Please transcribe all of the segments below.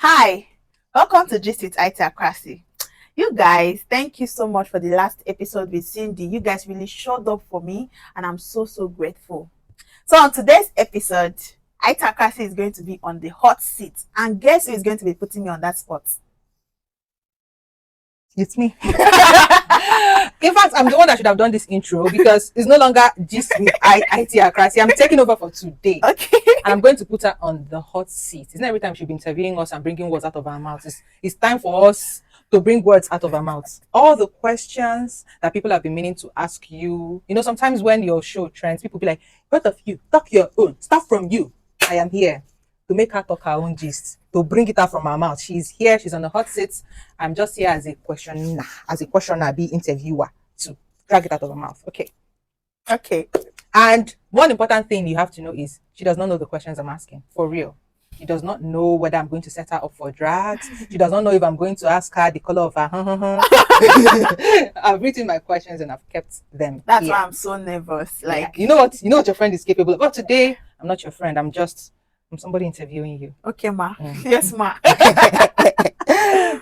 Hi, welcome to Gist with Akrasi. You guys, thank you so much for the last episode with Cindy. You guys really showed up for me, and I'm so grateful. So on today's episode, Akrasi is going to be on the hot seat, and guess who is going to be putting me on that spot? It's me. In fact, I'm the one that should have done this intro because it's no longer Gist with Itee Akrasi. I'm taking over for today. Okay. And I'm going to put her on the hot seat. It's not every time she'll be interviewing us and bringing words out of our mouths. It's time for us to bring words out of our mouths. All the questions that people have been meaning to ask you. You know, sometimes when your show trends, people be like, both of you, talk your own. Start from you. I am here to make her talk her own gist, to bring it out from her mouth. She's here, she's on the hot seat. I'm just here as a questioner, be interviewer to drag it out of her mouth. Okay. And one important thing you have to know is she does not know the questions I'm asking, for real. She does not know whether I'm going to set her up for drags. She does not know if I'm going to ask her the color of her. I've written my questions and I've kept them. That's why I'm so nervous. Like, you know what your friend is capable of. But today, I'm not your friend. I'm somebody interviewing you. Okay, ma. Yes, ma.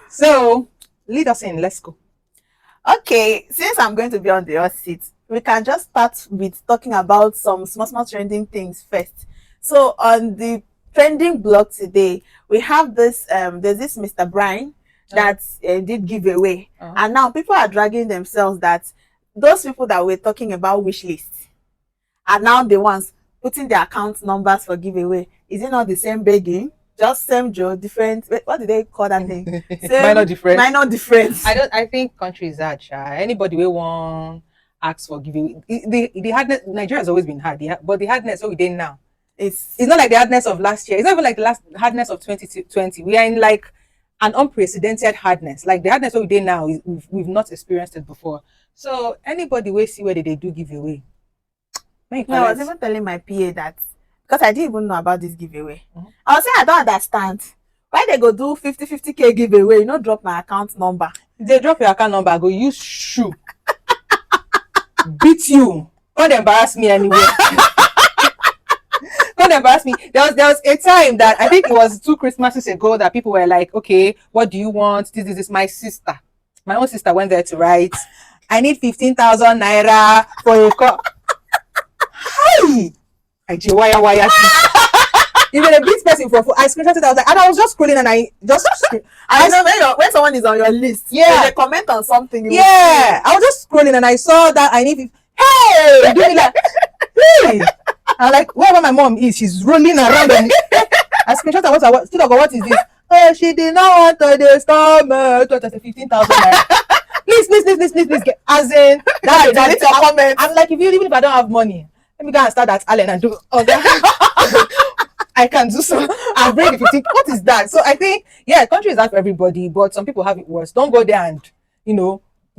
So, lead us in. Let's go. Okay, since I'm going to be on the hot seat, we can just start with talking about some small trending things first. So on the trending blog today, we have this there's this Mr. Brian that did giveaway, and now people are dragging themselves that those people that were talking about wish list are now the ones putting their account numbers for giveaway. Is it not the same begging? Just same Joe, different. What did they call that thing? Minor difference. Minor difference. I think country is hard. Anybody will want ask for giveaway. The hardness. Nigeria has always been hard, but the hardness what we did now. It's not like the hardness of last year. It's not even like the last hardness of 2020. We are in like an unprecedented hardness. Like the hardness what we did now, we've not experienced it before. So anybody will see whether they do giveaway. I was even telling my PA that because I didn't even know about this giveaway. I was saying I don't understand why they go do 50K giveaway. You know, drop my account number. They drop your account number. I go use shoe. Beat you. Don't embarrass me anyway. Don't embarrass me. There was a time that I think it was 2 Christmases ago that people were like, okay, what do you want? This is my sister. My own sister went there to write, I need 15,000 naira for a cup. Hi! I wire. Even a big person for I screenshot it. I was like, and I was just scrolling and I know when someone is on your list, they comment on something. I was just scrolling and I saw that I need. Hey, doing like, hey. I'm like, wherever my mom is, she's rolling around. And I screenshot what is this? Oh, she did not want to disturb me. 15,000. Please get as in that's your comment. I'm like, even if I don't have money, let me go and start at Allen and do I can do so. I'll bring the 15. What is that? So I think, country is hard for everybody, but some people have it worse. Don't go there and,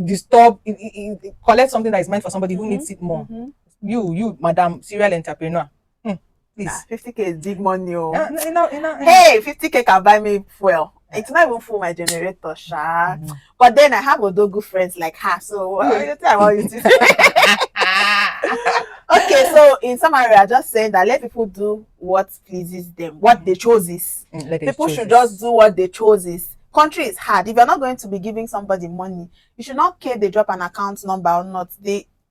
disturb, collect something that is meant for somebody who needs it more. You, madam, serial entrepreneur. Please. 50K is big money. Hey, 50K can buy me fuel. It's not even full my generator, But then I have Odogu friends like her, so I want you to say. Okay, so in summary, I'm just saying that let people do what pleases them, what they chose is. People should just do what they chose is. Country is hard. If you're not going to be giving somebody money, you should not care they drop an account number or not.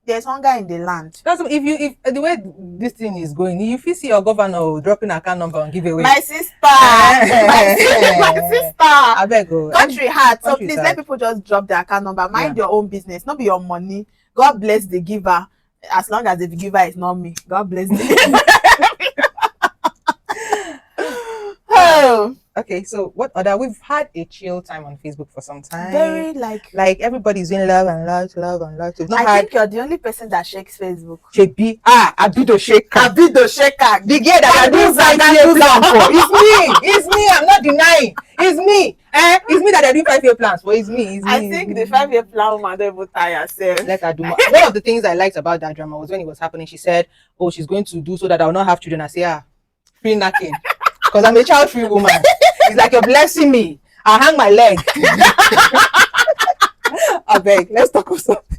There's hunger in the land. That's if the way this thing is going, if you see your governor dropping an account number on giveaway. My sister, my sister. I beg you. Country hard. So please let people just drop their account number. Mind your own business, not be your money. God bless the giver. As long as the giver is not me. God bless the giver. Oh. Okay, so what other? We've had a chill time on Facebook for some time. Very like everybody's doing love and love. I think you're the only person that shakes Facebook. Shebi, Abido shaker. The girl that I do 5-year plan for. It's me. I'm not denying. It's me. It's me that I do 5-year plans for. It's me. I think the 5-year plan woman don't even tire herself. Let her do more. One of the things I liked about that drama was when it was happening, she said, oh, she's going to do so that I will not have children. I say, free knacking. Because I'm a child-free woman. It's like you're blessing me. I hang my leg. I beg. Let's talk of something.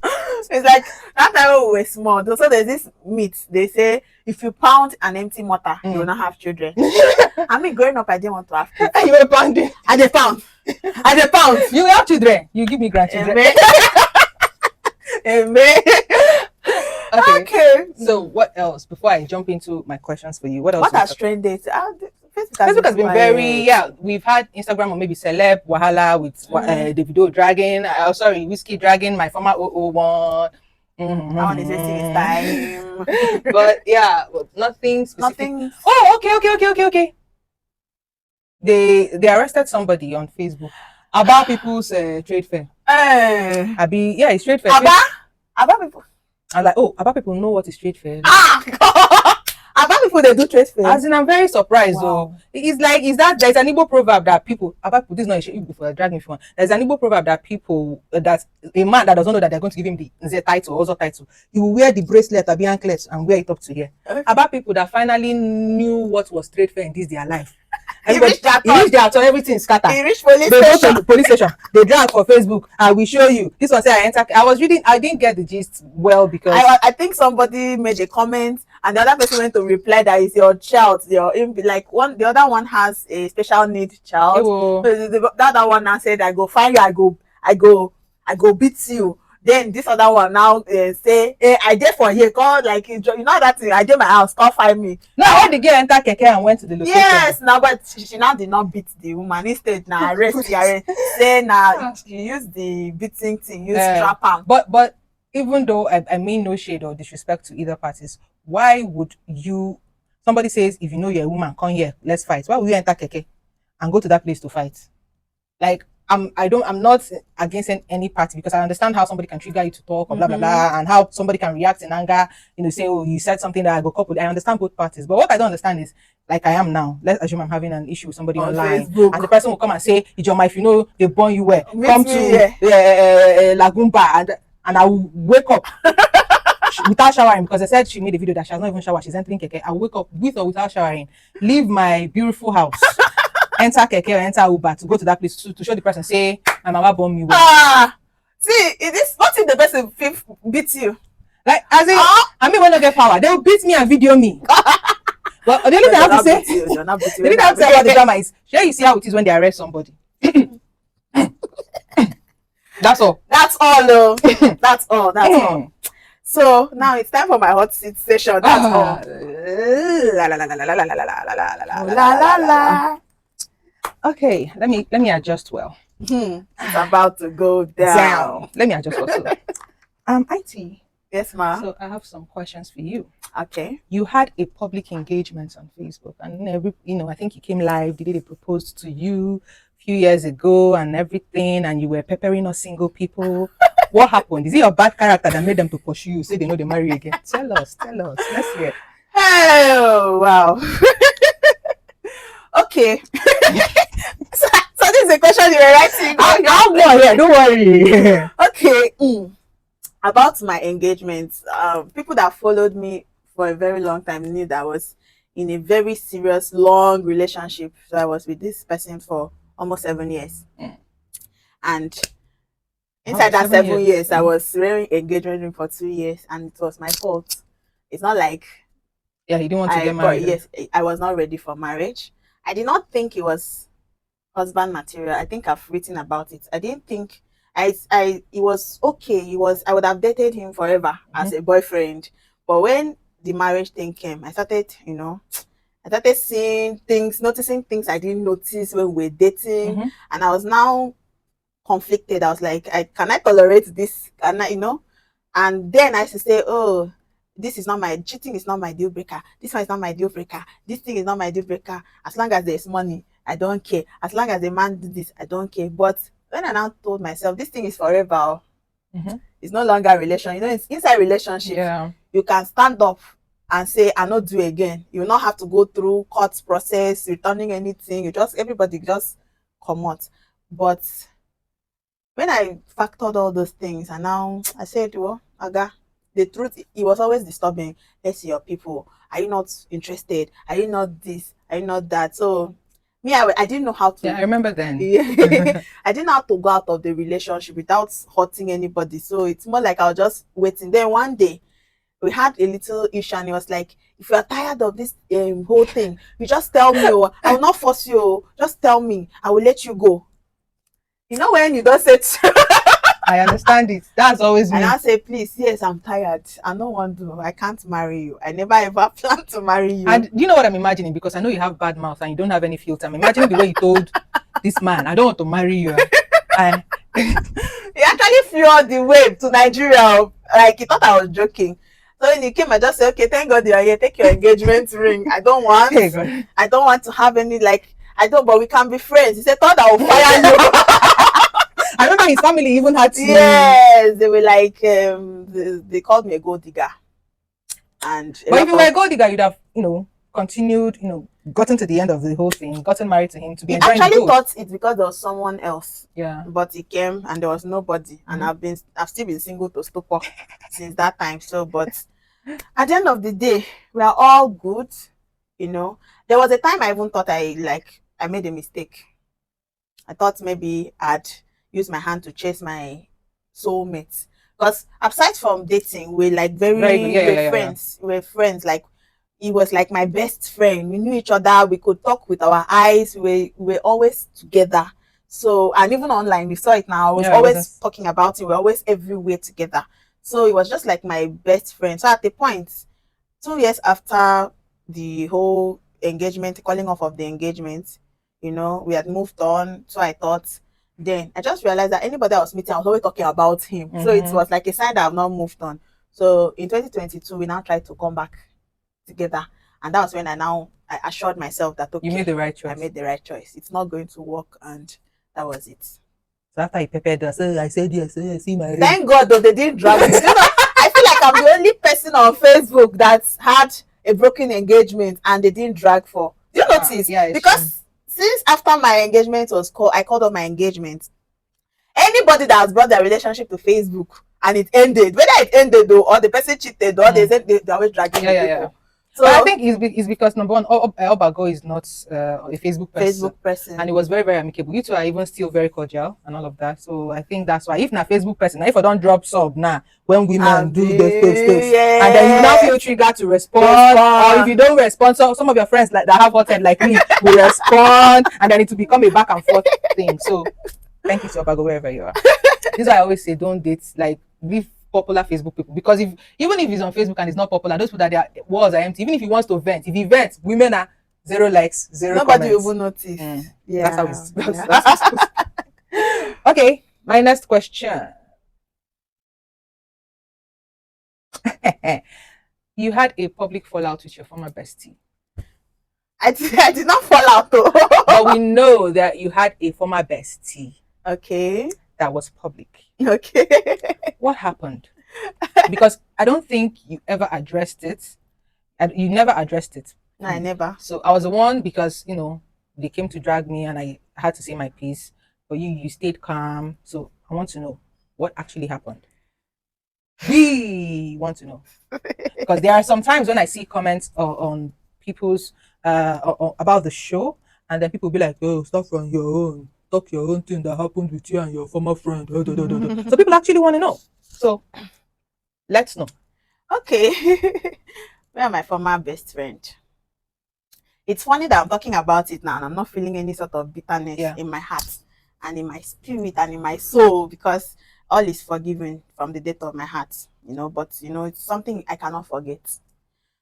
It's like that time when we were small. So there's this myth. They say if you pound an empty mortar, you will not have children. I mean, growing up, I didn't want to have kids. You were pounding. I dey pound. You will have children. You give me grandchildren. Amen. Amen. Okay. So what else? Before I jump into my questions for you, what else? What has trended? Facebook has been very, we've had Instagram or maybe celeb wahala with Davido dragging, Whiskey dragging my former 001. I want to say his time. But yeah, nothing specific. Nothing. Oh, okay. They arrested somebody on Facebook about people's trade fair. It's trade fair. About people. I'm like, about people know what is trade fair. About people they do trade fair. As in, I'm very surprised. Wow. Though it's like, there's an Igbo proverb that people about people. This is not a Igbo for drag me for one. There's an Igbo proverb that people that a man that doesn't know that they're going to give him the title, also title, he will wear the bracelet or the anklet and wear it up to here. Okay. About people that finally knew what was trade fair in this their life. He reached their turn, everything scattered. He reached police station. Go to the police station. They drag for Facebook. I will show you. This one say I enter. I was reading. I didn't get the gist well because I think somebody made a comment and the other person went to reply that it's your child. The other one has a special need child. The other one now said, "I go find you. I go beat you." Then this other one now say, "Hey, I did for you. Call you know that thing. I did my house. Come find me." Now when the girl enter keke and went to the location. Yes, now but she now did not beat the woman. Instead, now arrest the say now she used the beating thing, use strap on. But even though I mean no shade or disrespect to either parties, why would you? Somebody says if you know you're a woman, come here, let's fight. Why would you enter keke and go to that place to fight? Like. I'm not against any party because I understand how somebody can trigger you to talk or blah blah blah, and how somebody can react in anger, say, oh, you said something that I go couple. I understand both parties, but what I don't understand is, like I am now, let's assume I'm having an issue with somebody on online, Facebook. And the person will come and say, Ijoma, if you know they born you well, come to Lagumba, and I will wake up without showering because they said she made a video that she has not even showered, she's entering keke. I will wake up with or without showering, leave my beautiful house, enter keke or enter Uber to go to that place to show the person, say, my mama born me well. See, what if the person beats you? Like, as in, I mean, when I get power, they will beat me and video me. But the only thing I have to say, the only thing I have to say about the drama is, sure, you see how it is when they arrest somebody. That's all. That's all, though. That's all. So now it's time for my hot seat session. That's all. Okay, let me adjust well. It's about to go down. Let me adjust well. Itee. Yes, ma'am. So I have some questions for you. Okay. You had a public engagement on Facebook, and I think you came live. They proposed to you a few years ago and everything, and you were peppering us single people. What happened? Is it your bad character that made them to pursue you? Say they know they marry again. Tell us. Let's hear. Oh wow. Okay. so this is a question you were writing. Don't worry. Okay. About my engagement, people that followed me for a very long time knew that I was in a very serious, long relationship. So I was with this person for almost 7 years. And inside that 7 years, I was wearing engagement ring for 2 years, and it was my fault. It's not like you didn't want to get married. Yes, I was not ready for marriage. I did not think it was husband material. I think I've written about it. I didn't think it was okay. I would have dated him forever as a boyfriend. But when the marriage thing came, I started seeing things, noticing things I didn't notice when we were dating. And I was now conflicted. I was like, can I tolerate this? Can I, And then I used to say, oh, this is not cheating is not my deal breaker. This one is not my deal breaker. This thing is not my deal breaker. As long as there's money, I don't care. As long as the man do this, I don't care. But when I now told myself this thing is forever, it's no longer a relation. It's inside relationship. Yeah. You can stand up and say, I not do again. You will not have to go through court process, returning anything. Everybody just come out. But when I factored all those things, and now I said, well, Aga, the truth, it was always disturbing. Let's see your people. Are you not interested? Are you not this? Are you not that? So Me, I didn't know how to. Yeah, I remember then. Yeah. I didn't know how to go out of the relationship without hurting anybody. So it's more like I was just waiting. Then one day we had a little issue, and he was like, if you are tired of this whole thing, you just tell me, oh, I will not force you, oh, just tell me, I will let you go. You know, when you don't say I understand it. That's always and me. I say, please, yes, I'm tired, I don't want to, I can't marry you, I never ever plan to marry you. And you know what I'm imagining? Because I know you have bad mouth and you don't have any filter. I'm imagining the way you told this man, I don't want to marry you. I He actually flew all the way to Nigeria, like he thought I was joking. So when he came, I just said, okay, thank God you are here, take your engagement ring. I don't want, Hey, God. I don't want to have any, like, I don't, but we can be friends. He said, thought I will fire you. I remember his family even had to. Yes, they were like, they called me a gold digger. And But if you were a gold digger, you'd have, continued, gotten to the end of the whole thing, gotten married to him to be he enjoying actually the gold. thought it's because there was someone else. Yeah. But he came and there was nobody. And I've still been single to stupor since that time. So, but at the end of the day, we are all good. There was a time I even thought I made a mistake. I thought maybe I'd use my hand to chase my soulmate. Because aside from dating, we're like Very good. Yeah. friends. We're friends. Like, he was like my best friend. We knew each other. We could talk with our eyes. We were always together. So, and even online, we saw it now. I was always talking about it. We're always everywhere together. So it was just like my best friend. So at the point, 2 years after the whole engagement, calling off of the engagement, we had moved on. So I thought, then I just realized that anybody I was meeting, I was always talking about him. So it was like a sign that I've not moved on. So in 2022, we now tried to come back together. And that was when I assured myself that, okay, you made the right choice. I made the right choice. It's not going to work. And that was it. So after he prepared us, I said yes, I see my ring. Thank God though they didn't drag me. I feel like I'm the only person on Facebook that had a broken engagement and they didn't drag for. Do you notice? Yeah, because since after my engagement was called, I called off my engagement. Anybody that has brought their relationship to Facebook and it ended, whether it ended though, or the person cheated, or they said they're always dragging people. Yeah. So but I think it's because number one, Obago is not a Facebook person. And it was very, very amicable. You two are even still very cordial and all of that. So I think that's why, if not Facebook person, if I don't drop sub now, when women do the stuff, and then you now feel triggered to respond, or if you don't respond, so some of your friends that have hothead like me will respond, and then it will become a back and forth thing. So thank you to Obago wherever you are. This is why I always say, don't date, leave popular Facebook people, because even if he's on Facebook and he's not popular, those people that their walls are empty. Even if he wants to vent, if he vents, women are 0 likes, 0 nobody comments. will notice. Yeah, that's how it's okay. My next question. You had a public fallout with your former bestie. I did not fall out though. But we know that you had a former bestie. Okay. That was public. Okay. What happened? Because I don't think you ever addressed it. You never addressed it. No, I never. So I was the one, because they came to drag me and I had to say my piece. But you stayed calm. So I want to know what actually happened. We want to know. Because there are some times when I see comments on people's about the show, and then people be like, oh, start from your own. Talk your own thing that happened with you and your former friend. So people actually want to know. So let's know. Okay. Where are my former best friend? It's funny that I'm talking about it now and I'm not feeling any sort of bitterness in my heart and in my spirit and in my soul, because all is forgiven from the depth of my heart, but it's something I cannot forget.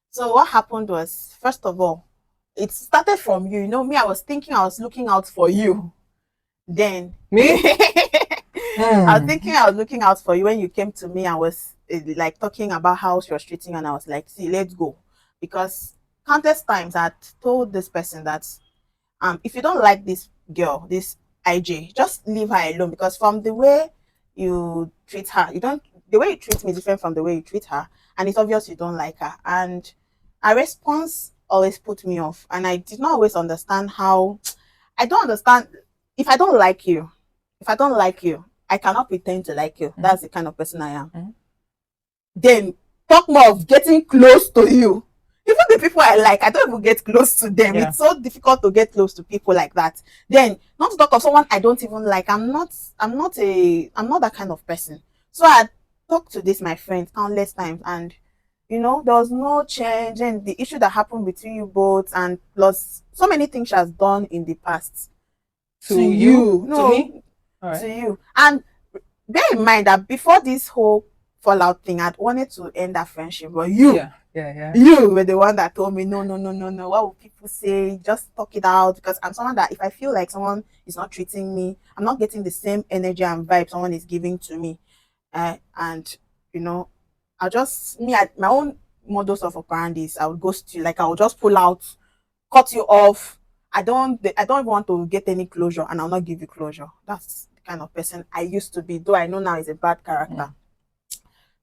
So what happened was, first of all, it started from you. Me, I was thinking I was looking out for you. Then me, I was thinking I was looking out for you when you came to me and was like talking about how she was treating you, and I was like, see, let's go. Because countless times I told this person that if you don't like this girl, this IJ, just leave her alone, because from the way you treat her, the way you treat me is different from the way you treat her, and it's obvious you don't like her. And her response always put me off, and I did not always understand how. I don't understand. If I don't like you, I cannot pretend to like you. That's the kind of person I am. Then talk more of getting close to you. Even the the people I like, I don't even get close to them. Yeah. It's so difficult to get close to people like that. Then, not to talk of someone I don't even like. I'm not that kind of person. So I talked to this my friend countless times, and there was no change, and the issue that happened between you both, and plus so many things she has done in the past to you. To No, me? All to right. you. And bear in mind that before this whole fallout thing, I'd wanted to end that friendship, but you were the one that told me, no, no, no, no, no. What will people say? Just talk it out. Because I'm someone that if I feel like someone is not treating me, I'm not getting the same energy and vibe someone is giving to me. And you know, my own modus of operandi is I would ghost you. Like I will just pull out, cut you off. I don't even want to get any closure, and I'll not give you closure. That's the kind of person I used to be, though I know now is a bad character.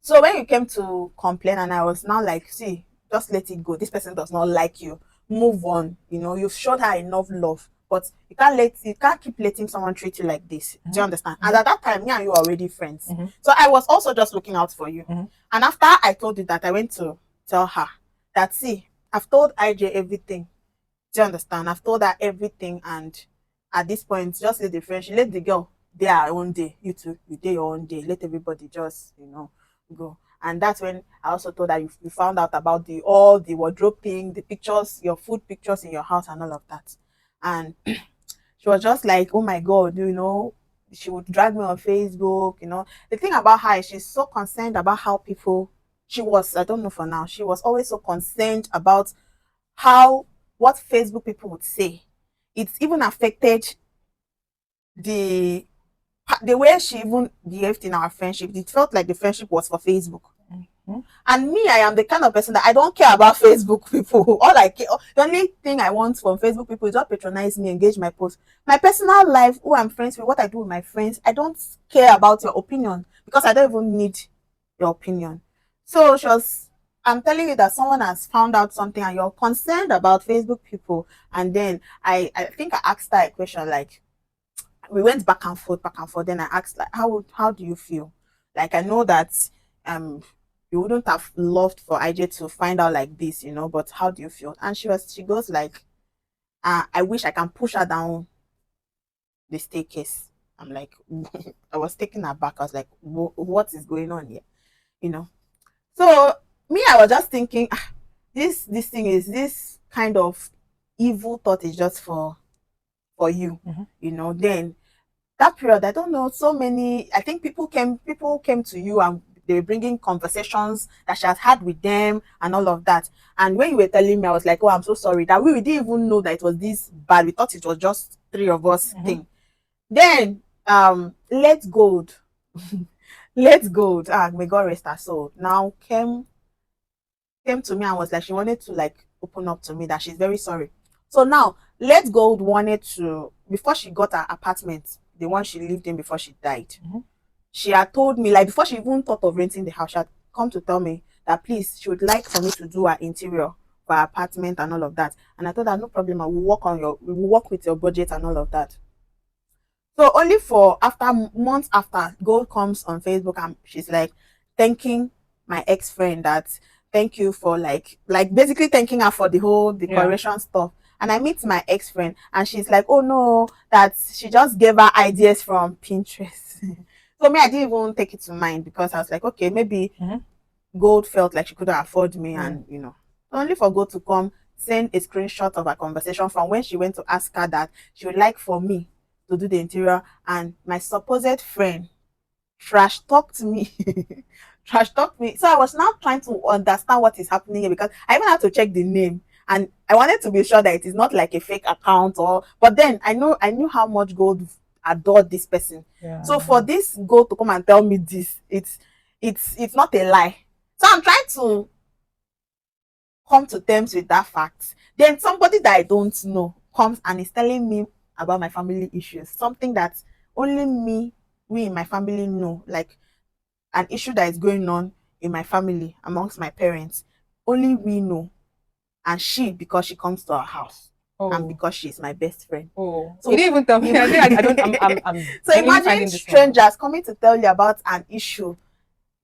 So when you came to complain, and I was now like, see, just let it go. This person does not like you. Move on. You've showed her enough love, but you can't keep letting someone treat you like this. Do you understand? And at that time, me and you were already friends. So I was also just looking out for you. And after I told you that, I went to tell her that, see, I've told IJ everything. Do you understand? I've told her everything, and at this point, just let the friendship, let the girl do her own day. You too, you do your own day. Let everybody just, go. And that's when I also told her you found out about all the wardrobe thing, the pictures, your food pictures in your house, and all of that. And she was just like, oh my God, she would drag me on Facebook. The thing about her is she's so concerned about how people, I don't know for now, she was always so concerned about what Facebook people would say. It's even affected the way she even behaved in our friendship. It felt like the friendship was for Facebook. And me, I am the kind of person that I don't care about Facebook people. The only thing I want from Facebook people is just patronize me, engage my post. My personal life, who I'm friends with, what I do with my friends, I don't care about your opinion, because I don't even need your opinion. So I'm telling you that someone has found out something and you're concerned about Facebook people. And then I think I asked her a question, like, we went back and forth, back and forth. Then I asked, like, how do you feel? Like, I know that you wouldn't have loved for IJ to find out like this, but how do you feel? And she goes like, I wish I can push her down the staircase. I'm like, I was taken aback. I was like, what is going on here? So me, I was just thinking, this kind of evil thought is just for you. Then that period, I don't know, so many, I think people came to you, and they were bringing conversations that she has had with them and all of that. And when you were telling me, I was like, oh, I'm so sorry that we didn't even know that it was this bad. We thought it was just three of us thing. Then Let's Gold Let's Gold, may God rest her soul, now came to me and was like, she wanted to like open up to me that she's very sorry. So now Let's Gold wanted to, before she got her apartment, the one she lived in before she died, she had told me, like, before she even thought of renting the house, she had come to tell me that please, she would like for me to do her interior for her apartment and all of that. And I told her, no problem, we will work with your budget and all of that. So only for months after, Gold comes on Facebook and she's like thanking my ex-friend, that thank you for like basically thanking her for the whole decoration stuff. And I meet my ex-friend and she's like, oh no, that she just gave her ideas from Pinterest. So me, I didn't even take it to mind, because I was like, okay, maybe Gold felt like she couldn't afford me. And only for Gold to come send a screenshot of a conversation from when she went to ask her that she would like for me to do the interior, and my supposed friend trash talked me. Trash talked me. So I was now trying to understand what is happening here, because I even had to check the name, and I wanted to be sure that it is not like a fake account, but then I knew how much Gold adored this person. So for this Gold to come and tell me this, it's not a lie. So I'm trying to come to terms with that fact. Then somebody that I don't know comes and is telling me about my family issues, something that only we in my family know, like an issue that is going on in my family amongst my parents. Only we know. And because she comes to our house, and because she's my best friend. So you didn't even tell me. I don't. I'm So imagine strangers coming to tell you about an issue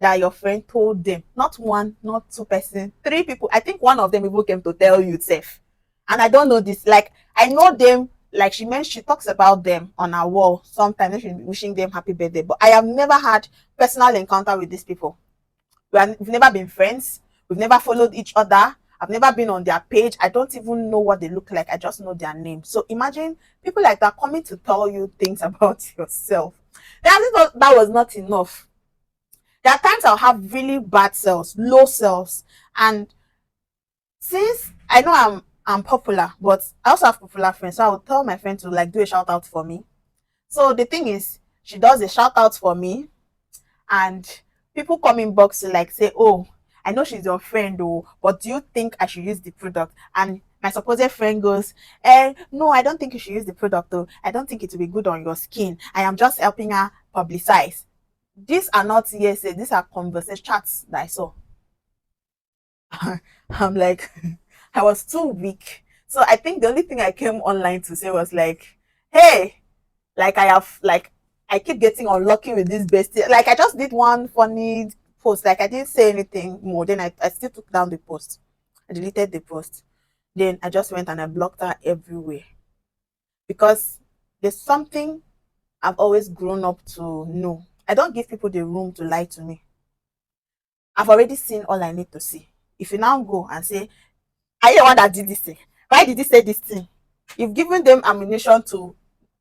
that your friend told them, not one, not two person, three people. I think one of them even came to tell you safe. And I don't know this. Like I know them. Like she mentioned, she talks about them on her wall. Sometimes she's wishing them happy birthday. But I have never had personal encounter with these people. We've never been friends. We've never followed each other. I've never been on their page. I don't even know what they look like. I just know their name. So imagine people like that coming to tell you things about yourself. That was not enough. There are times I'll have really bad selves, low selves. And since I know I'm popular, but I also have popular friends, so I would tell my friend to like do a shout out for me. So the thing is, she does a shout out for me, and people come in box to like say, oh, I know she's your friend, oh, but do you think I should use the product? And my supposed friend goes, no, I don't think you should use the product, though. I don't think it will be good on your skin. I am just helping her publicize. These are not hearsay, these are conversation chats that I saw. I'm like, I was too weak. So I think the only thing I came online to say was like, hey, like I keep getting unlucky with this bestie. Like I just did one funny post. Like I didn't say anything more. Then I still took down the post. I deleted the post. Then I just went and I blocked her everywhere. Because there's something I've always grown up to know. I don't give people the room to lie to me. I've already seen all I need to see. If you now go and say, are you the one that did this thing? Why did you say this thing? You've given them ammunition to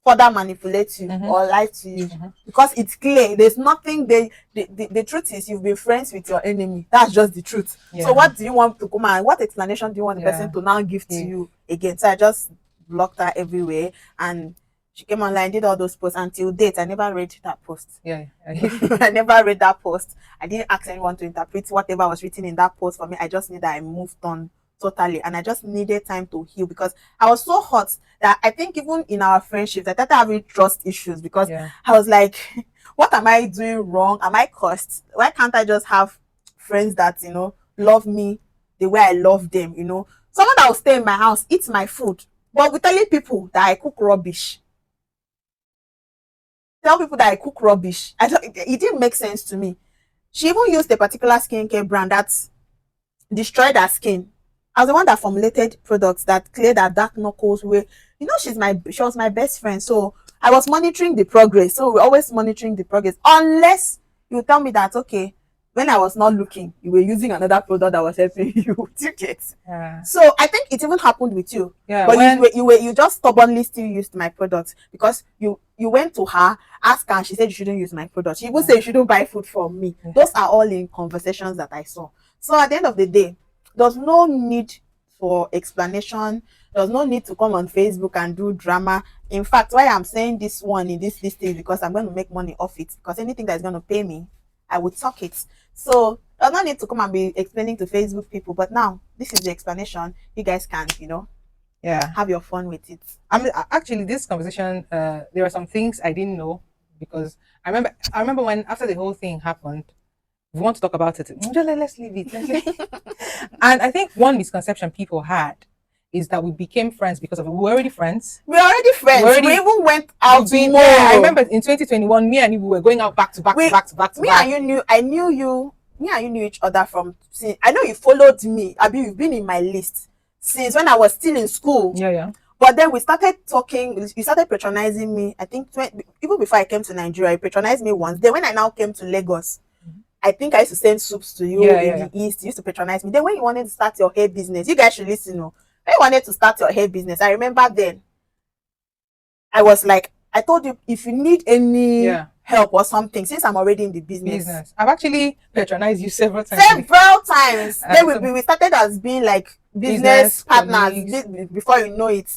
further manipulate you or lie to you because it's clear. There's nothing. The truth is you've been friends with your enemy. That's just the truth. So what do you want to come and what explanation do you want the person to now give to you again? So I just blocked her everywhere, and she came online, did all those posts. Until date, I never read that post. I never read that post. I didn't ask anyone to interpret whatever was written in that post for me. I just knew that I moved on totally, and I just needed time to heal because I was so hot that I think even in our friendships I started having trust issues because I was like, what am I doing wrong? Am I cursed? Why can't I just have friends that love me the way I love them? Someone that will stay in my house, eat my food, but with telling people that I cook rubbish. Tell people that I cook rubbish. It didn't make sense to me. She even used a particular skincare brand that destroyed her skin. I was the one that formulated products that cleared her dark knuckles. She was my best friend. So I was monitoring the progress. So we're always monitoring the progress. Unless you tell me that, okay, when I was not looking, you were using another product that was helping you. You get? So I think it even happened with you. But you just stubbornly still used my products because you went to her, asked her, and she said you shouldn't use my product. She even said you shouldn't buy food from me. Those are all in conversations that I saw. So at the end of the day, there's no need for explanation. There's no need to come on Facebook and do drama. In fact, why I'm saying this one in this listing is because I'm going to make money off it. Because anything that's going to pay me, I would talk it. So there's no need to come and be explaining to Facebook people. But now, this is the explanation. You guys can, have your fun with it. Actually, this conversation, there are some things I didn't know because I remember when after the whole thing happened, we want to talk about it. Let's leave it. And I think one misconception people had is that we became friends because of it. We were already friends. We even went out more. I remember in 2021, me and you were going out back to back. And you knew each other from. I know you followed me. You've been in my list since when I was still in school. But then we started talking. You started patronizing me. I think even before I came to Nigeria, you patronized me once. Then when I now came to Lagos, I think I used to send soups to you in the East. You used to patronize me. Then when you wanted to start your hair business, you guys should listen. When you wanted to start your hair business, I remember then, I was like, I told you, if you need any help or something, since I'm already in the business. I've actually patronized you several times. Then we started as being like business partners. Before you know it,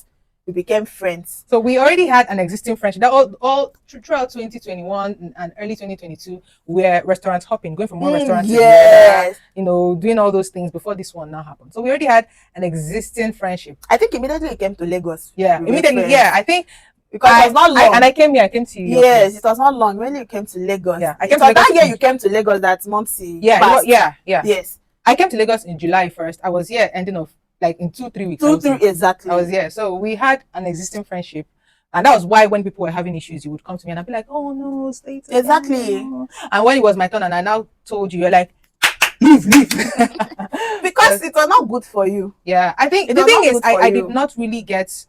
we became friends. So we already had an existing friendship. That all throughout 2021 and early 2022, we're restaurant hopping, going from one restaurant to the other, doing all those things before this one now happened. So we already had an existing friendship. I think immediately we came to Lagos. Immediately. I think because it was not long. I came here. I came to you. Yes, it was not long when you came to Lagos. I came to Lagos. That year you came to Lagos. That Monty. Yes. I came to Lagos in July 1st. I was here ending of like in 2-3 weeks. Exactly. I was here. So we had an existing friendship. And that was why when people were having issues, you would come to me and I'd be like, oh no, stay together. Exactly. And when it was my turn and I now told you, you're like, leave. Because it was not good for you. Yeah, I think It the was thing not is, good for I you. did not really get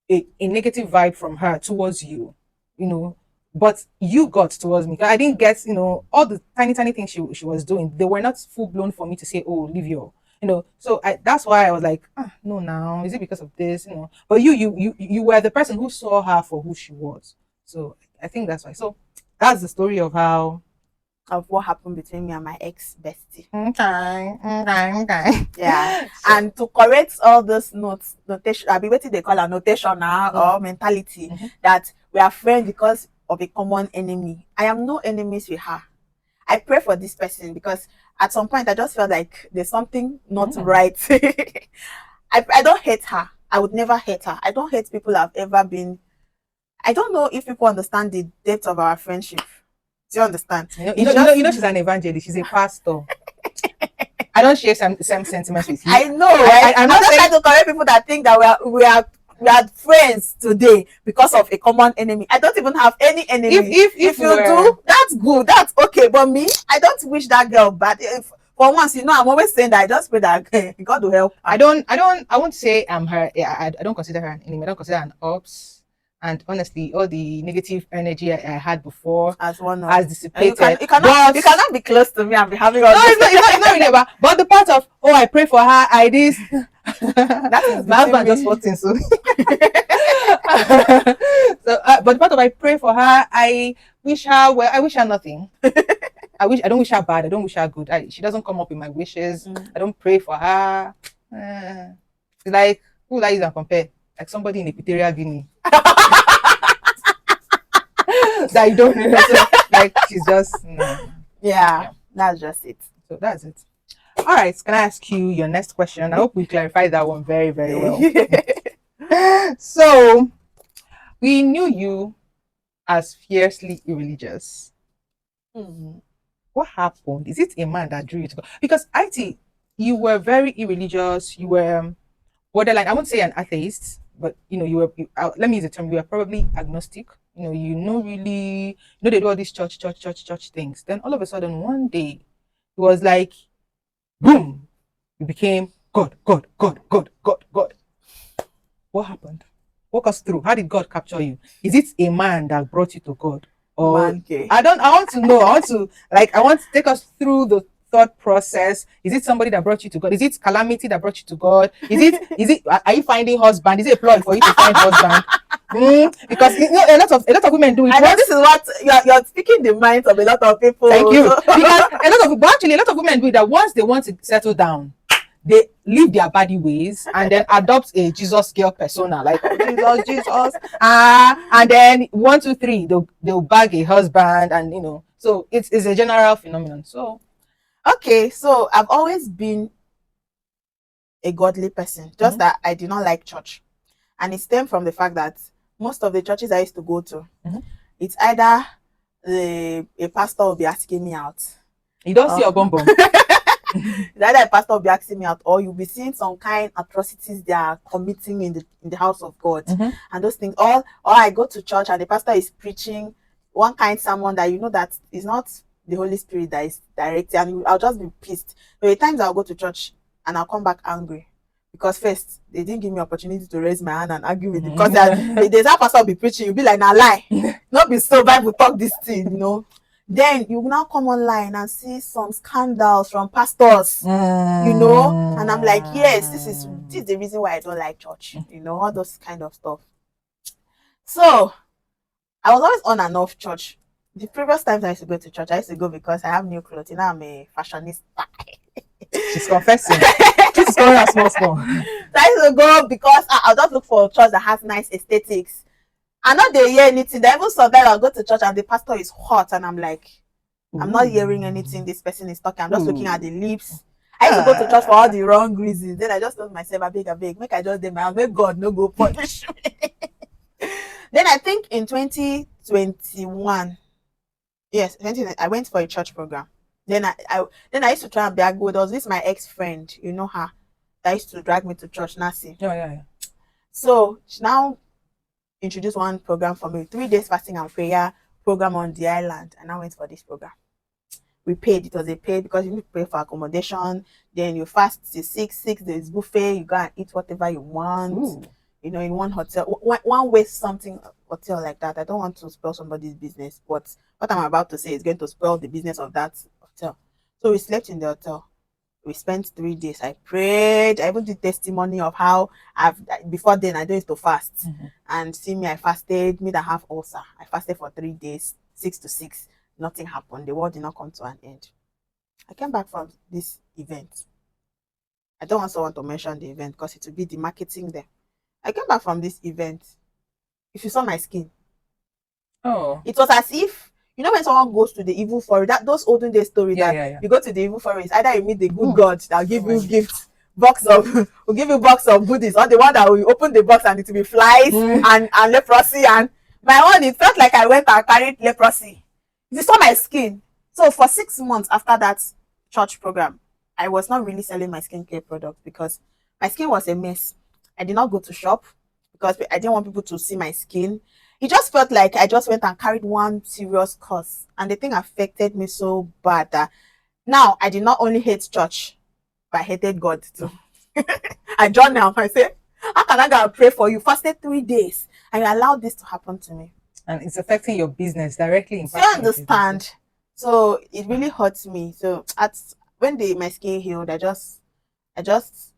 a negative vibe from her towards you, you know, but you got towards me. I didn't get, you know, all the tiny things she was doing. They were not full blown for me to say, oh, leave your, you know. So that's why I was like, no, now is it because of this, you know? But you were the person who saw her for who she was. So I think that's why. So that's the story of how. Of what happened between me and my ex bestie. Okay. Yeah. So, And to correct all those notation, I'll be waiting they call a notation now or mentality that we are friends because of a common enemy. I am no enemies with her. I pray for this person because at some point I just felt like there's something not right. I don't hate her. I would never hate her. I don't hate people I've ever been. I don't know if people understand the depth of our friendship. Do you understand? You know, she's an evangelist. She's a pastor. I don't share same sentiments with you. I know, right? I'm not trying to correct people that think that we are friends today because of a common enemy. I don't even have any enemy. If you do, that's good. That's okay. But me, I don't wish that girl bad. If, for once, you know, I'm always saying that I just pray that God will help her. I won't say I'm her. I don't consider her an enemy. I don't consider her an ops. And honestly, all the negative energy I had before has dissipated. You cannot be close to me and be having all this. It's not really about. But the part of I pray for her, I this. That is my husband just walked in, so. So, but the part of I pray for her, I wish her well. I wish her nothing. I don't wish her bad. I don't wish her good. She doesn't come up in my wishes. I don't pray for her. It's like who will I use and compare? Like somebody in Equatorial Guinea. That you don't know. So, like she's just yeah, that's just it. So that's it. All right, can I ask you your next question? I hope we clarified that one very well. So we knew you as fiercely irreligious. What happened? Is it a man that drew you to God? Because Itee, you were very irreligious. You were borderline. I won't say an atheist, but you know, let me use the term. You were probably agnostic. You know, they do all these church things. Then all of a sudden, one day, it was like, boom, you became God. What happened? Walk us through. How did God capture you? Is it a man that brought you to God? Or I want to know. I want to take us through the thought process. Is it somebody that brought you to God? Is it calamity that brought you to God? Is it are you finding husband? Is it a ploy for you to find husband? Because you know, a lot of women do it. I know this is what you're speaking the minds of a lot of people. Thank you. Because a lot of women do it that once they want to settle down, they leave their body ways and then adopt a Jesus girl persona, like Jesus, and then 1, 2, 3, they'll bag a husband, and you know, so it's a general phenomenon. So okay, so I've always been a godly person, just that I did not like church, and it stemmed from the fact that most of the churches I used to go to, it's either a pastor will be asking me out. You don't see your bum bum. It's either a pastor will be asking me out, or you'll be seeing some kind of atrocities they are committing in the house of God, and those things. Or I go to church and the pastor is preaching one kind sermon that you know that is not the Holy Spirit that is directing, and I'll just be pissed. There are times I'll go to church and I'll come back angry. Because first, they didn't give me opportunity to raise my hand and argue with it. Because there's that pastor will be preaching, you'll be like, nah, lie. Not be so, Bible talk this thing, you know. Then you will now come online and see some scandals from pastors, you know. And I'm like, yes, this is the reason why I don't like church, you know, all those kind of stuff. So, I was always on and off church. The previous times I used to go to church, I used to go because I have new clothes. You know, I'm a fashionista. She's confessing. She's going out small. So I used to go because I'll just look for a church that has nice aesthetics. I know they hear anything. They even sometimes I'll go to church and the pastor is hot and I'm like, I'm not hearing anything this person is talking. I'm just looking at the lips. I used to go to church for all the wrong reasons. Then I just told myself, I beg, make I just do my house. Make God no go punish me. Then I think in 2021, yes, I went for a church program. Then I used to try and be a good. There was this my ex-friend, you know her, that used to drag me to church, Nasi. Yeah. So now introduced one program for me, 3 days fasting and prayer program on the island, and I went for this program. We paid. It was a paid because you need to pay for accommodation. Then you fast till 6 days buffet. You go and eat whatever you want. Ooh. You know, in one hotel, one way something hotel like that. I don't want to spoil somebody's business, but what I'm about to say is going to spoil the business of that hotel. So we slept in the hotel. We spent 3 days. I prayed. I even did testimony of how before then I used to fast. And see me, I fasted. Me that have ulcer. I fasted for 3 days, 6 to 6. Nothing happened. The world did not come to an end. I came back from this event. I don't also want to mention the event because it will be the marketing there. I came back from this event. If you saw my skin, Oh. it was as if, you know, when someone goes to the evil forest, those olden day stories you go to the evil forest, either you meet the good God that'll give you gifts, will give you box of goodies, or the one that will open the box and it will be flies and leprosy. And my own, it felt like I went and carried leprosy. You saw my skin. So for 6 months after that church program, I was not really selling my skincare products because my skin was a mess. I did not go to shop because I didn't want people to see my skin. It just felt like I just went and carried one serious course, and the thing affected me so bad that now I did not only hate church, but I hated God too. I journal. I say, how can I go and pray for you? Fasted 3 days, and you allowed this to happen to me. And it's affecting your business directly. So you understand? So it really hurts me. So when my skin healed, I just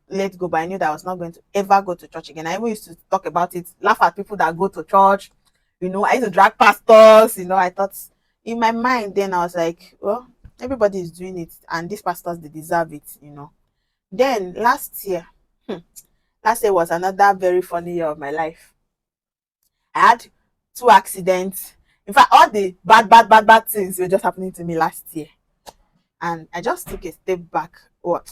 let go. But I knew that I was not going to ever go to church again. I even used to talk about it, laugh at people that go to church. You know, I used to drag pastors. You know, I thought in my mind then I was like, well, everybody is doing it, and these pastors, they deserve it. You know. Then last year was another very funny year of my life. I had 2 accidents. In fact, all the bad things were just happening to me last year. And I just took a step back.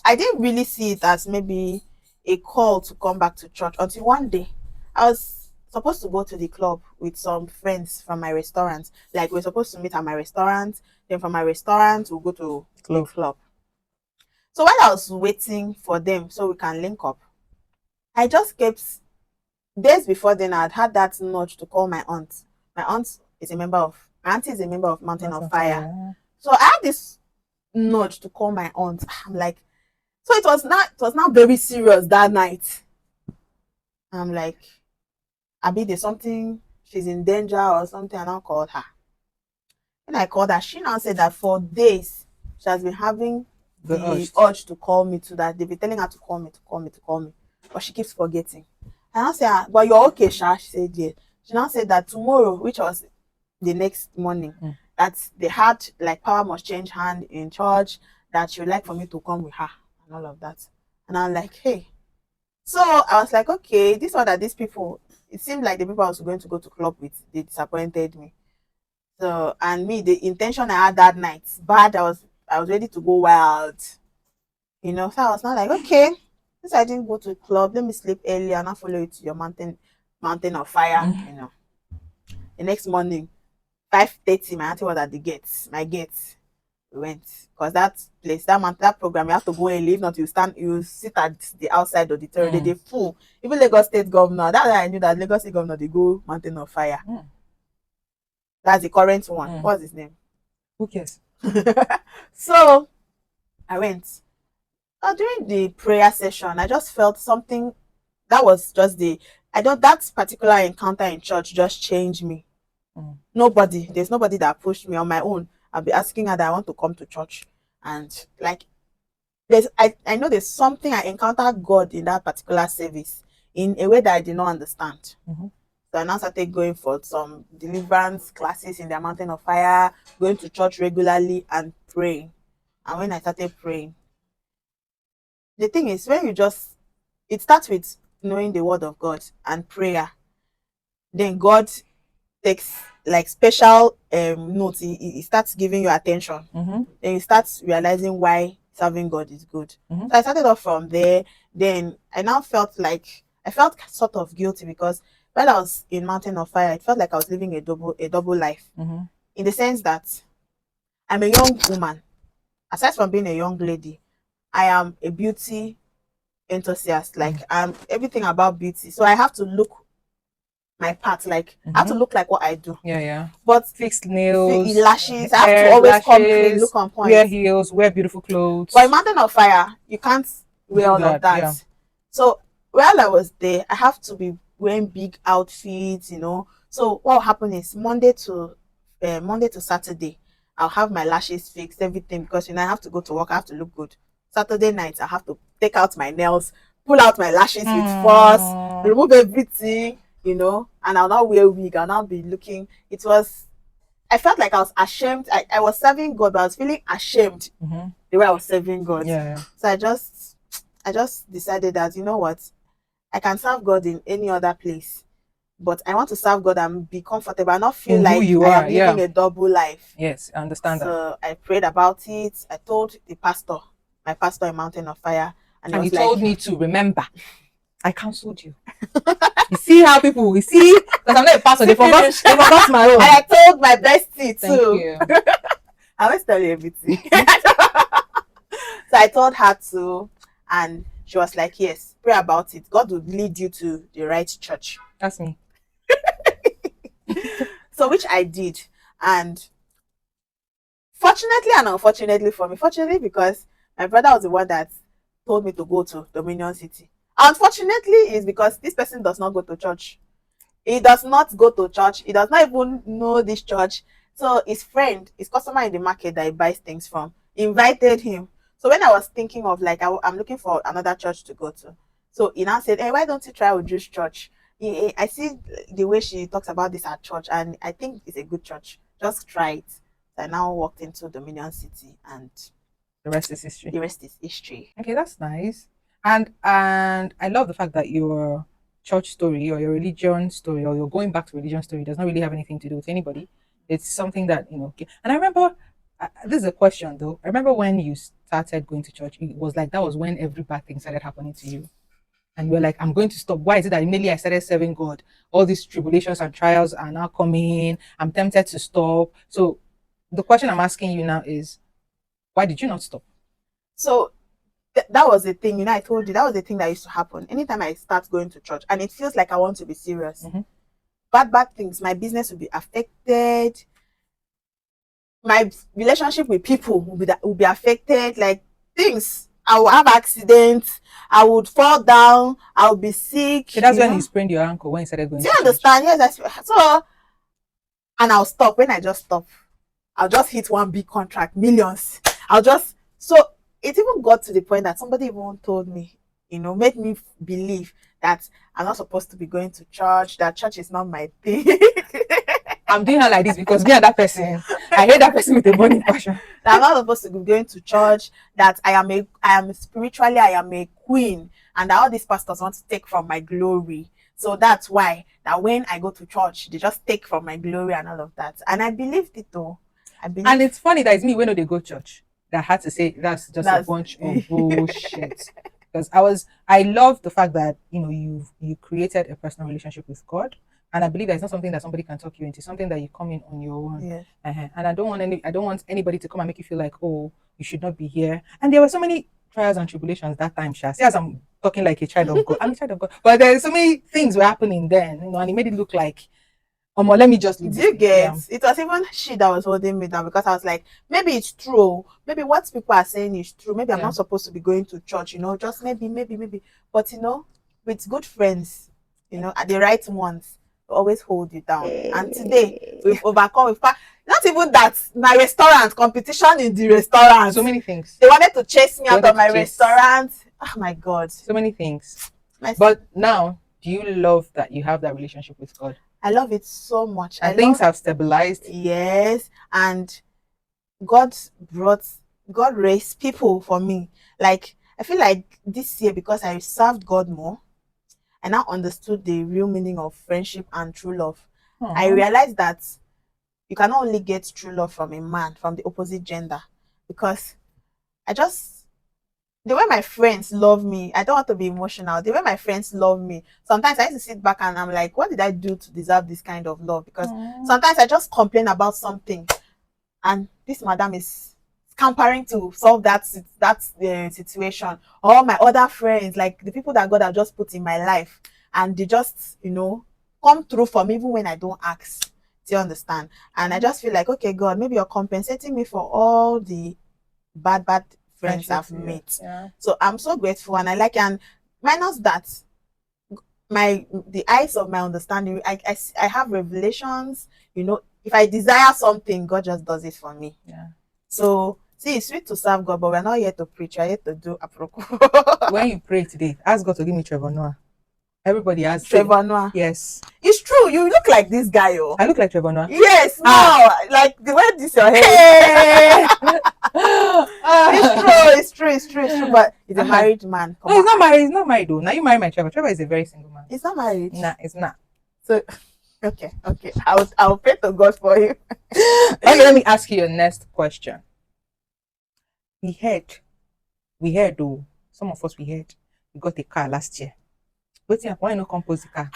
I didn't really see it as maybe a call to come back to church until one day I was supposed to go to the club with some friends from my restaurant. Like, we're supposed to meet at my restaurant. Then from my restaurant, we'll go to the club. So while I was waiting for them so we can link up, I just kept, days before then, I had that nudge to call my aunt. My auntie is a member of Mountain of Fire. So I had this nudge to call my aunt. I'm like, so it was not very serious that night. I'm like, Abi, there's something, she's in danger or something, and I called her. When I called her, she now said that for days she has been having the urge to call me, to that they've been telling her to call me, but she keeps forgetting. And I said, but you're okay, Sha? She said, yeah. She now said that tomorrow, which was the next morning, that they had like power must change hand in church, that she would like for me to come with her and all of that. And I'm like, hey. So I was like, okay, this one that these people, it seemed like the people I was going to go to club with, they disappointed me. So, and me, the intention I had that night, bad, I was ready to go wild. You know, so I was not like, okay, since I didn't go to the club, let me sleep early and not follow you to your mountain of fire, you know. The next morning, 5:30, my auntie was at my gate. We went. Because that place, that program, you have to go and leave, not you sit at the outside of the terrace, they full. Even Lagos State Governor, that's why I knew that Lagos State Governor, they go Mountain of Fire. That's the current one. What's his name? Who cares? So I went. During the prayer session, I just felt something that was just that particular encounter in church just changed me. There's nobody that pushed me on my own. I'll be asking her that I want to come to church. And like, I know there's something I encountered God in that particular service in a way that I did not understand. So I now started going for some deliverance classes in the Mountain of Fire, going to church regularly and praying. And when I started praying, the thing is, it starts with knowing the word of God and prayer. Then God takes like special notes. He starts giving you attention. Then you start realizing why serving God is good. So I started off from there. Then I now felt sort of guilty because while I was in Mountain of Fire, it felt like I was living a double life. In the sense that I'm a young woman. Aside from being a young lady, I am a beauty enthusiast. Like, I'm everything about beauty. So I have to look my part. Like I have to look like what I do. Yeah. But Fixed nails, lashes, I have to hair, always come clean, lashes, look on wear point. heels, wear beautiful clothes. But in Mountain of Fire, you can't wear Do all of that, that. yeah. So while I was there, I have to be wearing big outfits, So what will happen is Monday to Saturday, I'll have my lashes fixed, everything, because I have to go to work, I have to look good. Saturday night, I have to take out my nails, pull out my lashes with force, remove everything, and I'll not wear wig, I'll not be looking. I felt like I was ashamed. I was serving God, but I was feeling ashamed the way I was serving God. Yeah. So I just decided that, you know what, I can serve God in any other place, but I want to serve God and be comfortable and not feel In who like you I are, am living a double life. Yes, I understand that. So I prayed about it. I told my pastor in Mountain of Fire, and And he he was told like, me to remember, I counseled you. You see how people, because I'm not a pastor, they forgot my own. And I told my bestie Thank too. you. I always tell you everything. So I told her to, and she was like, yes, pray about it. God will lead you to the right church. That's me. So which I did. And fortunately and unfortunately for me, fortunately because my brother was the one that told me to go to Dominion City. Unfortunately is because this person does not go to church. He does not go to church. He does not even know this church. So his friend, his customer in the market that he buys things from, invited him. So when I was thinking of like, I'm looking for another church to go to. So he now said, hey, why don't you try Uju's church? I see the way she talks about this at church, and I think it's a good church. Just try it. So I now walked into Dominion City, and The rest is history. the rest is history. Okay, that's nice. And I love the fact that your church story or your religion story or your going back to religion story does not really have anything to do with anybody. It's something that and I remember this is a question though. I remember when you started going to church, it was like that was when every bad thing started happening to you. And you were like, I'm going to stop. Why is it that immediately I started serving God? All these tribulations and trials are now coming. I'm tempted to stop. So the question I'm asking you now is, why did you not stop? So that was the thing, I told you that was the thing that used to happen anytime I start going to church, and it feels like I want to be serious. Bad things, my business will be affected, my relationship with people will be affected, like things, I will have accidents, I would fall down, I will be sick. So that's when you sprained your ankle when you started going. Do you understand? Yes, so, and I'll stop. When I just stop, I'll just hit one big contract, millions. So it even got to the point that somebody even told me, made me believe that I'm not supposed to be going to church, that church is not my thing. I'm doing her like this because me and that person, I hate that person with a burning passion. That I'm not supposed to be going to church, that I am spiritually, I am a queen, and that all these pastors want to take from my glory. So that's why that when I go to church, they just take from my glory and all of that. And I believed it though. And it's funny that it's me when they go church that had to say that's just a bunch of bullshit. Because I love the fact that you created a personal relationship with God, and I believe that it's not something that somebody can talk you into, something that you come in on your own. Yeah. And I don't want anybody to come and make you feel like, oh, you should not be here. And there were so many trials and tribulations that time, Sha. See, as I'm talking like a child of God, I'm a child of God, but there's so many things were happening then, and it made it look like, let me just leave. Do you get? It was even she that was holding me down, because I was like, maybe it's true. Maybe what people are saying is true. Maybe I'm not supposed to be going to church, just maybe. But with good friends, at the right ones, always hold you down. And today we've overcome. Not even that, my restaurant competition in the restaurant. So many things. They wanted to chase me out of my restaurant. Oh my God. So many things. But now, do you love that you have that relationship with God? I love it so much. And things have stabilized. Yes. And God raised people for me. Like, I feel like this year, because I served God more, I now understood the real meaning of friendship and true love. I realized that you can only get true love from a man, from the opposite gender. Because the way my friends love me, I don't want to be emotional. The way my friends love me, sometimes I used to sit back and I'm like, what did I do to deserve this kind of love? Because sometimes I just complain about something, and this madam is scampering to solve that situation. Or my other friends, like the people that God has just put in my life, and they just, come through for me even when I don't ask. Do you understand? And I just feel like, okay, God, maybe you're compensating me for all the bad friends I've made. Yeah. So I'm so grateful, and I like, and minus that, the eyes of my understanding, I have revelations. You know, if I desire something, God just does it for me. Yeah. So see, it's sweet to serve God, but we're not here to preach. We're here to do aproko. When you pray today, ask God to give me Trevor Noah. Everybody has Trevor Noah. Yes. It's true. You look like this guy, oh. I look like Trevor Noah. Yes, no, like the way this your hair. Hey! It's true. But he's a married man. No, he's not married. He's not married though. Now you marry my Trevor. Trevor is a very single man. He's not married. Nah, it's not. So, okay. I'll pray to God for him. Okay, let me ask you your next question. We heard though. Some of us we heard. We got a car last year. Why not compose the car?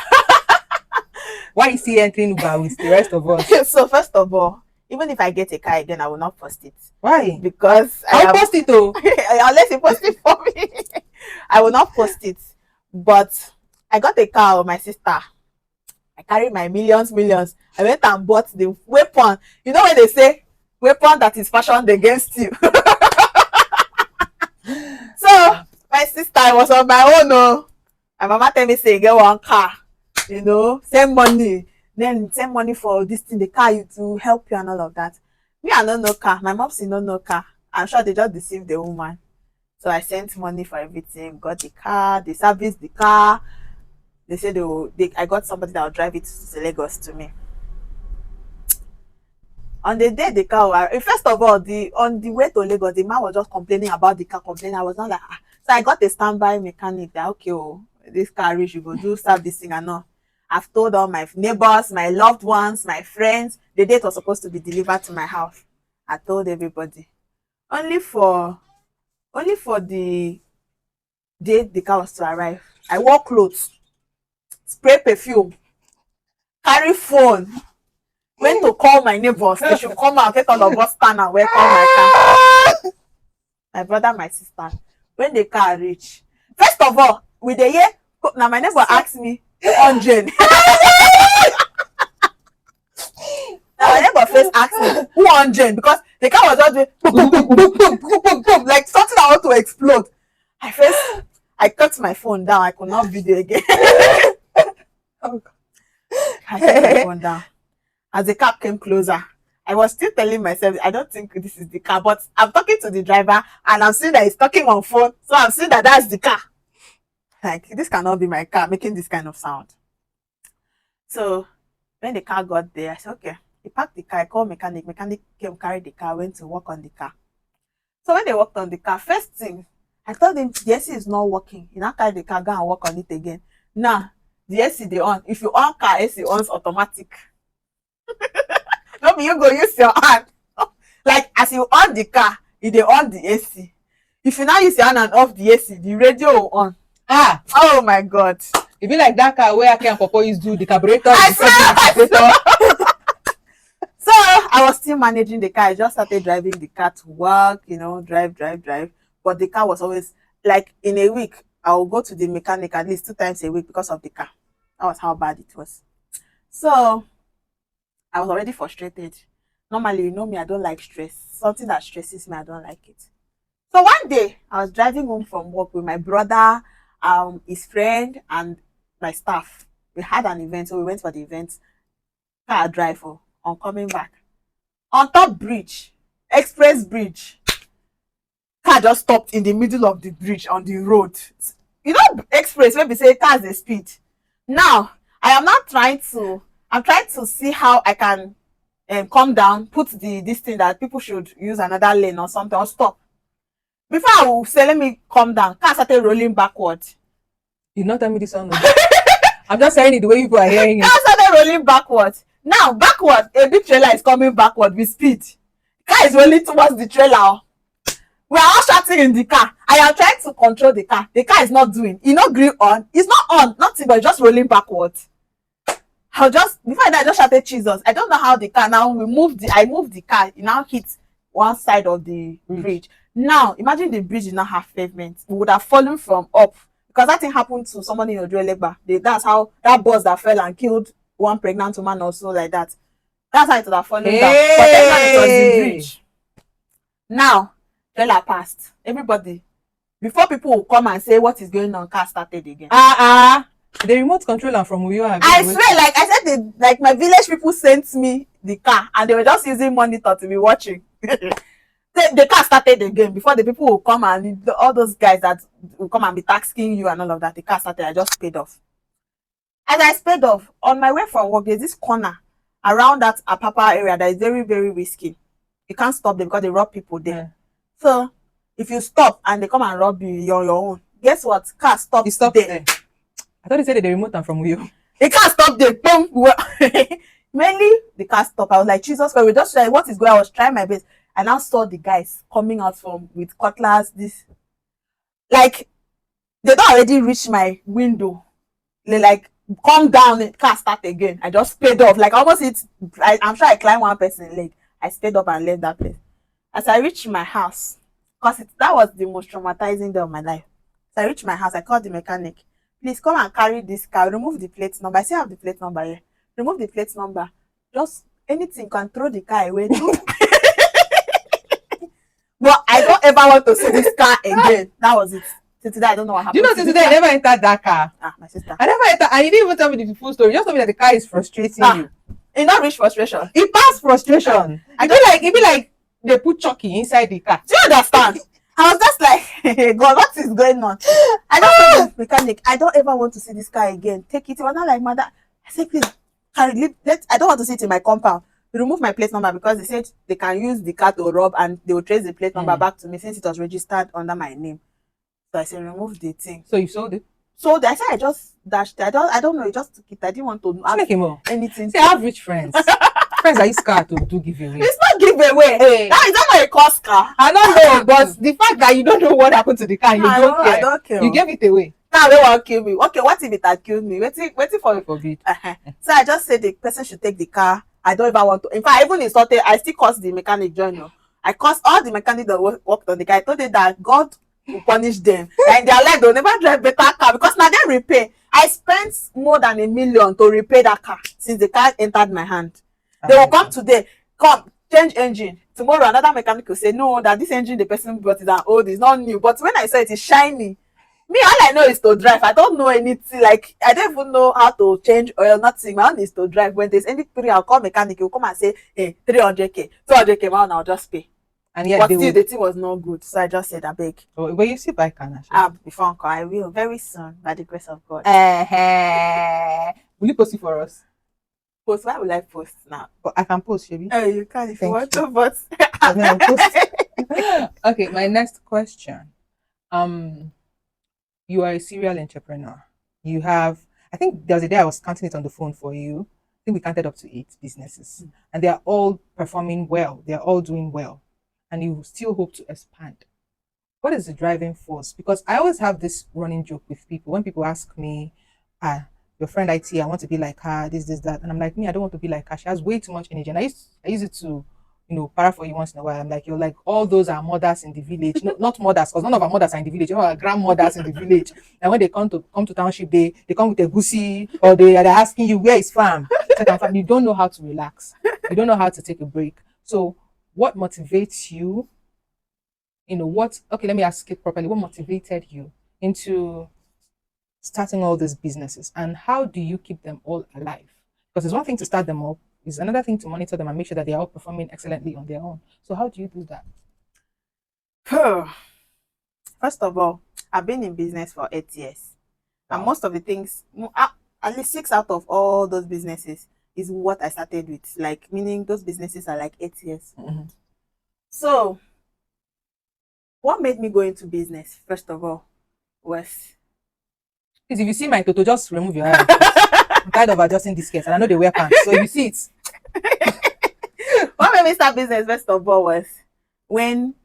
Why is he entering Uber with the rest of us? So first of all, even if I get a car again, I will not post it. Why? Because I'll post it though. Unless you post it for me, I will not post it. But I got a car with my sister. I carry my millions. I went and bought the weapon. You know when they say weapon that is fashioned against you. So my sister was on my own. Oh. My mama tell me say get one car. You know, send money. Then send money for this thing, the car you to help you and all of that. Me, I don't know car. My mom still no car. I'm sure they just deceived the woman. So I sent money for everything, got the car, they serviced the car. They said I got somebody that will drive it to Lagos to me. On the day the car, first of all, on the way to Lagos, the man was just complaining about the car, I was not like, ah. So I got a standby mechanic that, okay, oh, this car rich, you go do servicing and all. I've told all my neighbors, my loved ones, my friends, the date was supposed to be delivered to my house. I told everybody. Only for the day the car was to arrive, I wore clothes, spray perfume, carry phone, went to call my neighbors. They should come out, get all of us stand and welcome my car. My brother, my sister. When the car reach, first of all, with the year, now my neighbor asked me 100. Now my neighbor first asked me 100 because the car was just doing boom, boom, boom, boom, boom, boom, boom, like something I want to explode. I cut my phone down. I could not video again. I cut my phone down. As the car came closer, I was still telling myself, I don't think this is the car, but I'm talking to the driver and I'm seeing that he's talking on phone. So I'm seeing that that's the car. Like, this cannot be my car making this kind of sound. So when the car got there, I said, okay. He parked the car, I called mechanic. Mechanic came, carried the car, went to work on the car. So when they worked on the car, first thing, I told him the AC is not working. He now carry the car, go and work on it again. Now, the AC they on. If you on car, AC on automatic. No, you go use your hand. Like as you on the car, you dey on the AC. If you now use your hand and off the AC, the radio will on. Ah, oh my God! It be like that car where I can propose do the carburetor. So I was still managing the car. I just started driving the car to work, you know, drive. But the car was always like in a week, I will go to the mechanic at least 2 times a week because of the car. That was how bad it was. So I was already frustrated. Normally, you know me, I don't like stress. Something that stresses me, I don't like it. So one day, I was driving home from work with my brother, his friend, and my staff. We had an event, so we went for the event. Car drive on coming back. On top bridge, express bridge, car just stopped in the middle of the bridge on the road. You know, express, where we say cars they speed. Now, I'm trying to see how I can come down, put this thing that people should use another lane or something, or stop. Before I will say, let me come down, car started rolling backwards. You not tell me this one. I'm just saying it the way people are hearing it. Car started rolling backwards. Now, backwards, a big trailer is coming backward with speed. Car is rolling towards the trailer. We are all shouting in the car. I am trying to control the car. The car is not doing. It's not green on. It's not on. Nothing, but it's just rolling backwards. Before that, I just shouted Jesus. I don't know how the car now, I moved the car. It now hit one side of the bridge. Now, imagine the bridge did not have pavement. We would have fallen from up because that thing happened to somebody in Ojuelegba. That's how that bus that fell and killed one pregnant woman or so like that. That's how it would have fallen down. But thank God it was the Hey. bridge. Now, trailer passed. Everybody, before people will come and say what is going on, car started again. The remote control am from Uyo. I swear, like I said, like my village people sent me the car and they were just using monitor to be watching. The car started again before the people will come and all those guys that will come and be taxing you and all of that. The car started. I just sped off. As I sped off, on my way from work, there's this corner around that Apapa area that is very, very risky. You can't stop them because they rob people there. Yeah. So if you stop and they come and rob you, you're on your own. Guess what? Car stops You stop there. there. I thought they said that the remote am from Uyo. The car stopped there. Boom. Mainly the car stopped. I was like, Jesus Christ, we just trying. What is going on? I was trying my best. I now saw the guys coming out from with cutlass. This, like, they don't already reach my window. They like come down. The car start again. I just sped off. Like almost I'm sure I climbed one person's leg. I stayed up and left that place. As I reached my house, because that was the most traumatizing day of my life. So I reached my house. I called the mechanic. Please come and carry this car. Remove the plate number. I still have the plate number here. Remove the plate number. Just anything can throw the car away. But I don't ever want to see this car again. That was it. Till today, I don't know what happened. Do you know till today I never entered that car? My sister. I never entered, and you didn't even tell me the full story. You just told me that the car is frustrating you. It not reach frustration. It passed frustration. It be like they put Chucky inside the car. Do you understand? I was just like, hey, God, what is going on? I just told the mechanic, I don't ever want to see this car again. Take it. It was not like, mother. I said, please, I don't want to see it in my compound. Remove my plate number because they said they can use the car to rob and they will trace the plate number back to me since it was registered under my name. So I said, remove the thing. So you sold it? So I said I just dashed it. I don't know, I just took it. I didn't want to have anything. See, I have rich friends. Friends I use car to do giveaway. It's not giveaway. Hey. That is not a cost car. I don't know, but the fact that you don't know what happened to the car, you don't care. I don't care. You gave it away. Now they want to kill me. Okay, what if it had killed me? Waiting for forbid. So I just said the person should take the car. I don't even want to. In fact, I even insulted. I still cost the mechanic journal. I cost all the mechanics that worked on the car. I told them that God will punish them. And their life they'll never drive better car because now they repair. I spent more than $1 million to repair that car since the car entered my hand. They will come today, come change engine. Tomorrow another mechanic will say no, that this engine the person bought is an old, it's not new. But when I saw it is shiny. Me, all I know is to drive. I don't know anything. Like I don't even know how to change oil. Nothing. My own is to drive. When there's anything, I'll call mechanic. He'll come and say, "Hey, 300k, 200k, my own, I'll just pay." And yet, but still, the thing was not good. So I just said, "I beg." Oh, but you see, buy car. Before uncle, I will very soon by the grace of God. Will you post it for us? Post? Why will I post now? But I can post, Shebi. Oh, you can if you want to, but okay. My next question. You are a serial entrepreneur. You have, I think there was a day I was counting it on the phone for you. I think we counted up to 8 businesses and they are all performing well. They are all doing well. And you still hope to expand. What is the driving force? Because I always have this running joke with people. When people ask me, your friend Itee, I want to be like her, this, that. And I'm like, me, I don't want to be like her. She has way too much energy. And I use it to, para for you once in a while. I'm like, you're like, all those are mothers in the village. No, not mothers, because none of our mothers are in the village. You know, our grandmothers in the village. And when they come to township, they come with a goosey, or they're asking you, where is farm? You don't know how to relax. You don't know how to take a break. So what motivates you? Okay, let me ask it properly. What motivated you into starting all these businesses? And how do you keep them all alive? Because it's one thing to start them up. It's another thing to monitor them and make sure that they are all performing excellently on their own. So how do you do that? First of all, I've been in business for 8 years. Wow. And most of the things, at least 6 out of all those businesses is what I started with. Like, meaning those businesses are like 8 years. Mm-hmm. So, what made me go into business, first of all, was... Please, if you see my toto, just remove your hand. I'm tired of adjusting this case, and I know they wear pants. So if you see it. What made me start business, first of all, was when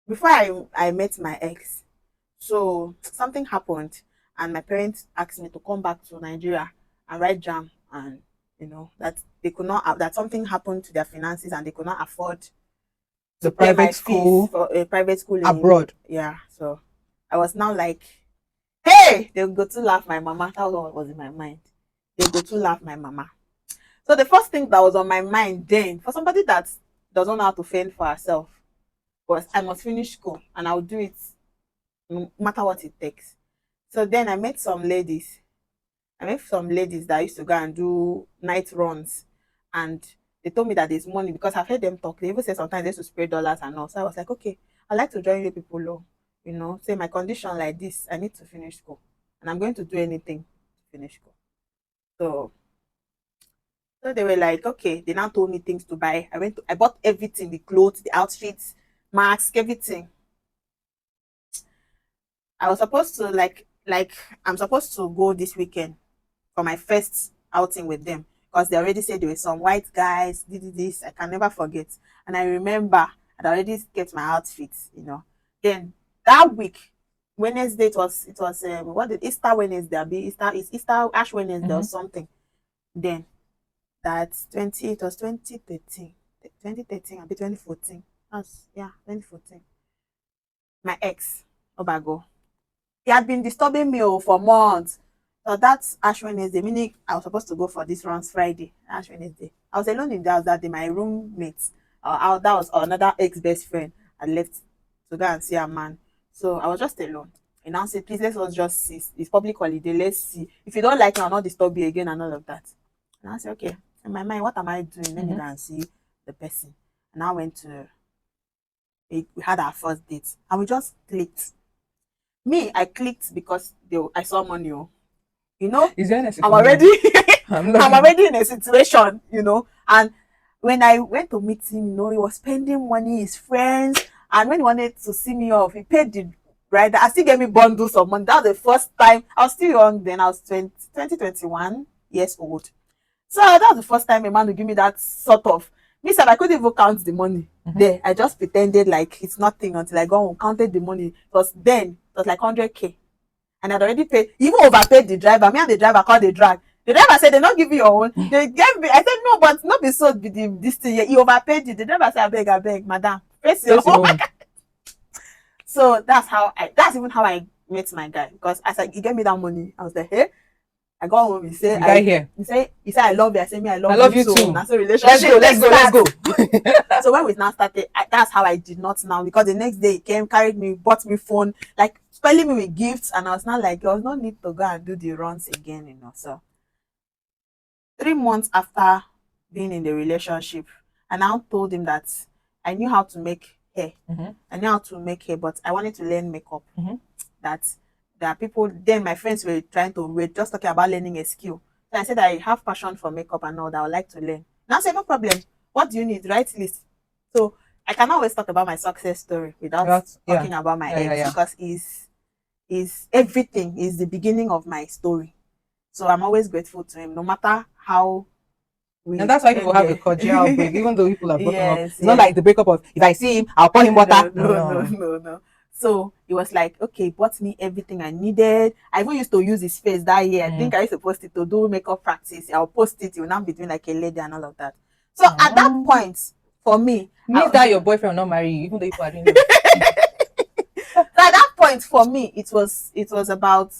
before I met my ex. So something happened and my parents asked me to come back to Nigeria and write JAMB, and that they could not, that something happened to their finances and they could not afford to The pay my private fees school for a private school in abroad. yeah. So I was now like, hey, they'll go to laugh my mama. That was what was in my mind. They'll go to laugh my mama. So the first thing that was on my mind then, for somebody that doesn't know how to fend for herself, was I must finish school and I'll do it no matter what it takes. So then I met some ladies. I met some ladies that used to go and do night runs, and they told me that there's money because I've heard them talk. They even say sometimes they used to spray dollars and all. So I was like, okay, I'd like to join you people low. You know, say my condition like this, I need to finish school. And I'm going to do anything to finish school. So so they were like, okay, they now told me things to buy. I bought everything, the clothes, the outfits, mask, everything. I was supposed to like I'm supposed to go this weekend for my first outing with them because they already said there were some white guys did this. I can never forget. And I remember I'd already get my outfits, you know. Then that week, Wednesday, it was what did Easter Wednesday be? Easter Ash Wednesday or Mm-hmm. something. Then that's 20 it was 2013. 2013 I'll be 2014. That's yeah, 2014. My ex, Obago. He had been disturbing me for months. So that's Ash Wednesday, meaning I was supposed to go for this runs Friday, Ash Wednesday. I was alone in the house that day. My roommates, that was another ex best friend, I left to go and see a man. So I was just alone. And now say, please let's us just see. It's public holiday. Let's see. If you don't like me, I'll not disturb you again and all of that. And I said, okay. In my mind, what am I doing? Let me Mm-hmm. go and see the person. And I went to we had our first date and we just clicked. Me, I clicked because I saw money. Oh. You know, Is there anything I'm for already money? I'm not. I'm already in a situation, you know. And when I went to meet him, you know, he was spending money, his friends, and when he wanted to see me off, he paid the rider. I still gave me bundles of money. That was the first time. I was still young then. I was 21 years old. So that was the first time a man would give me that sort of. Me said I couldn't even count the money. Mm-hmm. There, I just pretended like it's nothing until I go and counted the money. It was like 100K. And I'd already paid, he even overpaid the driver. Me and the driver called the drag. The driver said they not give you your own. They gave me. I said no, but not be so be this thing. He overpaid it. The driver said, I beg, madam, face your Face your own. own. So that's even how I met my guy. Because as he gave me that money, I was like, hey, I got home. The guy here. He said I love you. I said me I I love love you you too. too. That's a relationship. Let's go. So when we now started, that's how I did not now because the next day he came, carried me, bought me phone, like spelling me with gifts, and I was not like there was no need to go and do the runs again, you know. So 3 months after being in the relationship, I now told him that I knew how to make hair. Mm-hmm. I knew how to make hair, but I wanted to learn makeup. Mm-hmm. That there are people then my friends were just talking about learning a skill. So I said I have passion for makeup and all that I would like to learn. Now I said no problem. What do you need? Write list. So I can always talk about my success story without talking about my ex because is everything is the beginning of my story. So I'm always grateful to him, no matter how we And that's why people have a ended. cordial break, even though people have broken up. Yes, It's not yes. like the breakup of if I see him, I'll pour him water. No. No. So it was like, okay, bought me everything I needed. I even used to use his face that year. I think I used to post it to do makeup practice. I'll post it. It will now be doing like a lady and all of that. So at that point, for me, Means that your boyfriend will not marry you, even though people are doing it. so at that point for me, it was about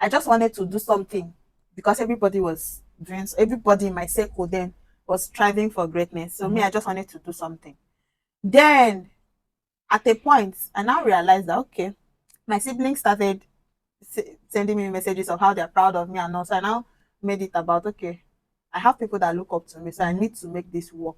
I just wanted to do something because everybody in my circle then was striving for greatness. So me, I just wanted to do something. Then at a point, I now realized that okay, my siblings started sending me messages of how they're proud of me and all. So I now made it about okay, I have people that look up to me, so I need to make this work.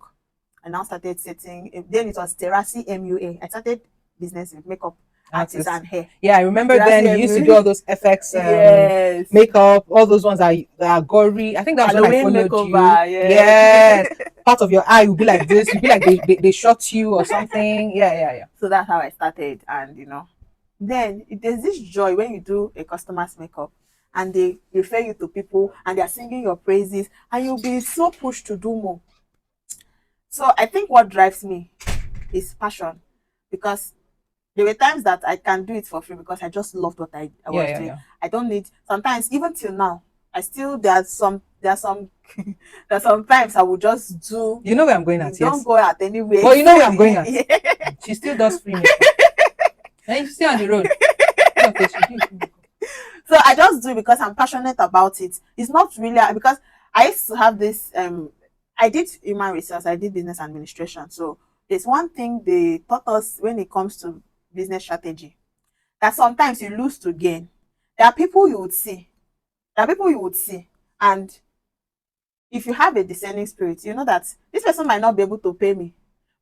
I now started setting. Then it was Terasi MUA. I started business with makeup artists and hair. Yeah, I remember Terasi then you used to do all those FX yes. makeup, all those ones that are gory. I think that was when I Halloween followed you. makeover, yes. Yes. Part of your eye will be like this. You'll be like they shot you or something. Yeah. So that's how I started. And then there's this joy when you do a customer's makeup and they refer you to people and they're singing your praises and you'll be so pushed to do more. So I think what drives me is passion because there were times that I can do it for free because I just loved what I was doing. Yeah. I don't need sometimes even till now I still there are some there are sometimes I will just do. You know where I'm going at, Don't yes. go out anywhere. Well, you know where I'm going at. Yeah. She still does free makeup. And you see on the road. Look at this, she do free makeup. So I just do it because I'm passionate about it. It's not really because I used to have this I did human resource, I did business administration. So there's one thing they taught us when it comes to business strategy, that sometimes you lose to gain. There are people you would see. There are people you would see. And if you have a discerning spirit, you know that this person might not be able to pay me,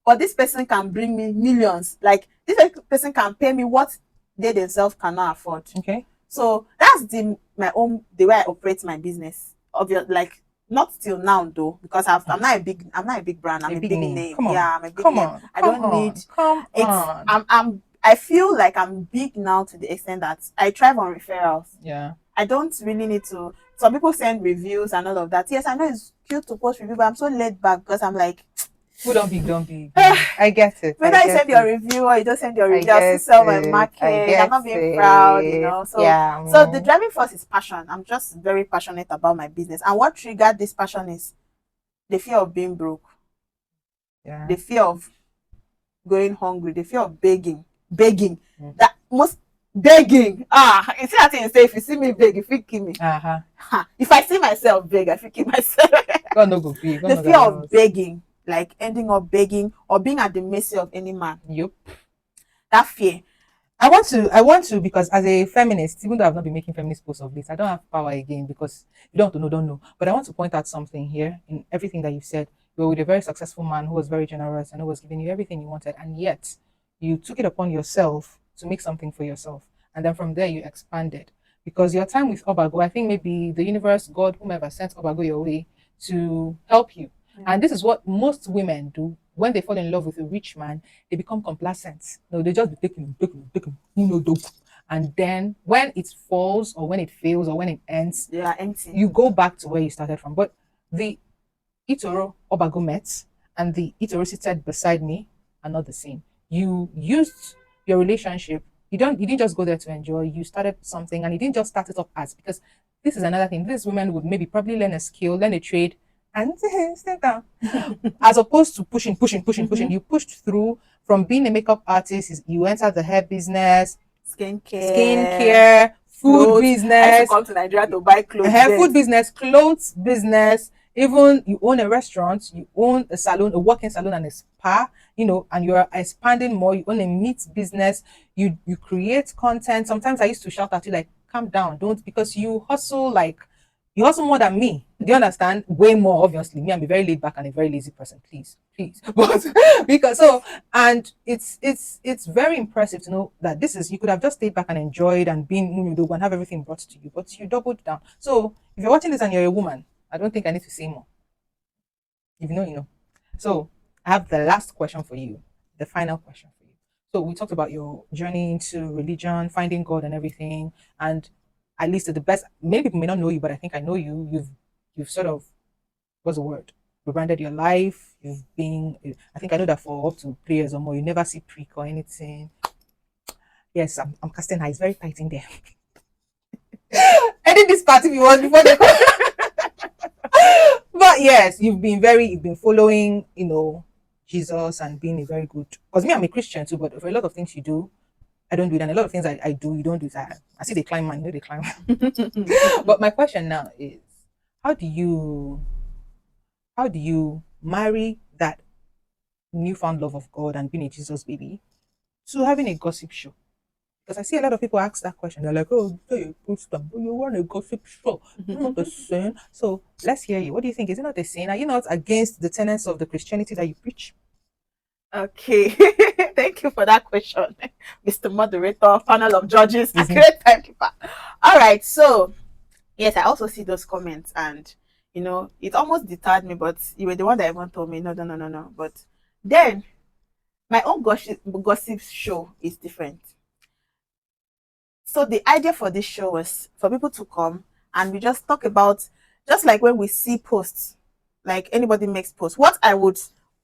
but this person can bring me millions. Like this person can pay me what they themselves cannot afford. Okay. So that's the way I operate my business. Obvious, like not till now though, because I'm not a big brand. I'm a big name. Come on. Yeah, I'm a big Come name. on. I Come don't on. need Come it's. on. I feel like I'm big now to the extent that I thrive on referrals. Yeah. I don't really need to. Some people send reviews and all of that. Yes, I know it's cute to post review, but I'm so laid back because I'm like, Who don't be, don't be. I get it. whether I you get send your it. review or you don't send your I review, I'll still get sell my it. I market. I'm get not being proud, you it. know. So, Yeah. so the driving force is passion. I'm just very passionate about my business. And what triggered this passion is the fear of being broke, Yeah. the fear of going hungry, the fear of begging. Mm. That most begging. You see that thing you say, if you see me beg, if you kill me. If I see myself beg, I feel kill myself. God no go free. The fear of begging, like ending up begging or being at the mercy of any man. Yep. That fear. I want to, because as a feminist, even though I've not been making feminist posts of this, I don't have power again because you don't know, don't know. But I want to point out something here in everything that you've said. You were with a very successful man who was very generous and who was giving you everything you wanted, and yet you took it upon yourself to make something for yourself. And then from there you expanded. Because your time with Obago, I think maybe the universe, God, whomever sent Obago your way to help you. And this is what most women do when they fall in love with a rich man. They become complacent. No, they just be taking, and then when it falls or when it fails or when it ends, They are empty. you go back to where you started from. But the Itoro Obago met and the Itoro seated beside me are not the same. You used your relationship. You didn't just go there to enjoy. You started something, and you didn't just start it up as, because this is another thing. These women would maybe probably learn a skill, learn a trade, and step down. As opposed to pushing. You pushed through from being a makeup artist, you entered the hair business, skincare, food clothes. I used business, to come to Nigeria to buy clothes. hair, food business, clothes business. Even you own a restaurant, you own a salon, a working salon and a spa, and you're expanding more. You own a meat business, you create content. Sometimes I used to shout at you like, calm down, don't, because you hustle more than me. Do you understand? Way more, obviously. Me, I'm a very laid back and a very lazy person. Please. But because and it's very impressive to know that this is, you could have just stayed back and enjoyed and been and have everything brought to you, but you doubled down. So if you're watching this and you're a woman, I don't think I need to say more. If you know, you know. So I have the last question for you, the final question for you. So we talked about your journey into religion, finding God and everything, and at least to the best. Many people may not know you, but I think I know you. You've sort of, what's the word? Rebranded your life. You've been. I think I know that for up to 3 years or more, you never see prick or anything. Yes, I'm casting eyes very tight in there. Edit this part if you want before they come. But yes, you've been following, Jesus and being a very good. Because me, I'm a Christian too, but for a lot of things you do, I don't do it, and a lot of things I do, you don't do that. I see they climb, man, they climb. But my question now is, how do you marry that newfound love of God and being a Jesus baby to having a gossip show? Because I see a lot of people ask that question. They're like, "Oh, you want a gossip show? Not a sin." So let's hear you. What do you think? Is it not a sin? Are you not against the tenets of the Christianity that you preach? Okay. Thank you for that question, Mr. Moderator, panel of judges, accurate timekeeper. All right. So, yes, I also see those comments, and it almost deterred me, but you were the one that even told me, no, no, no, no, no. But then, my own gossip show is different. So the idea for this show was for people to come and we just talk about, just like when we see posts, like anybody makes posts, what I would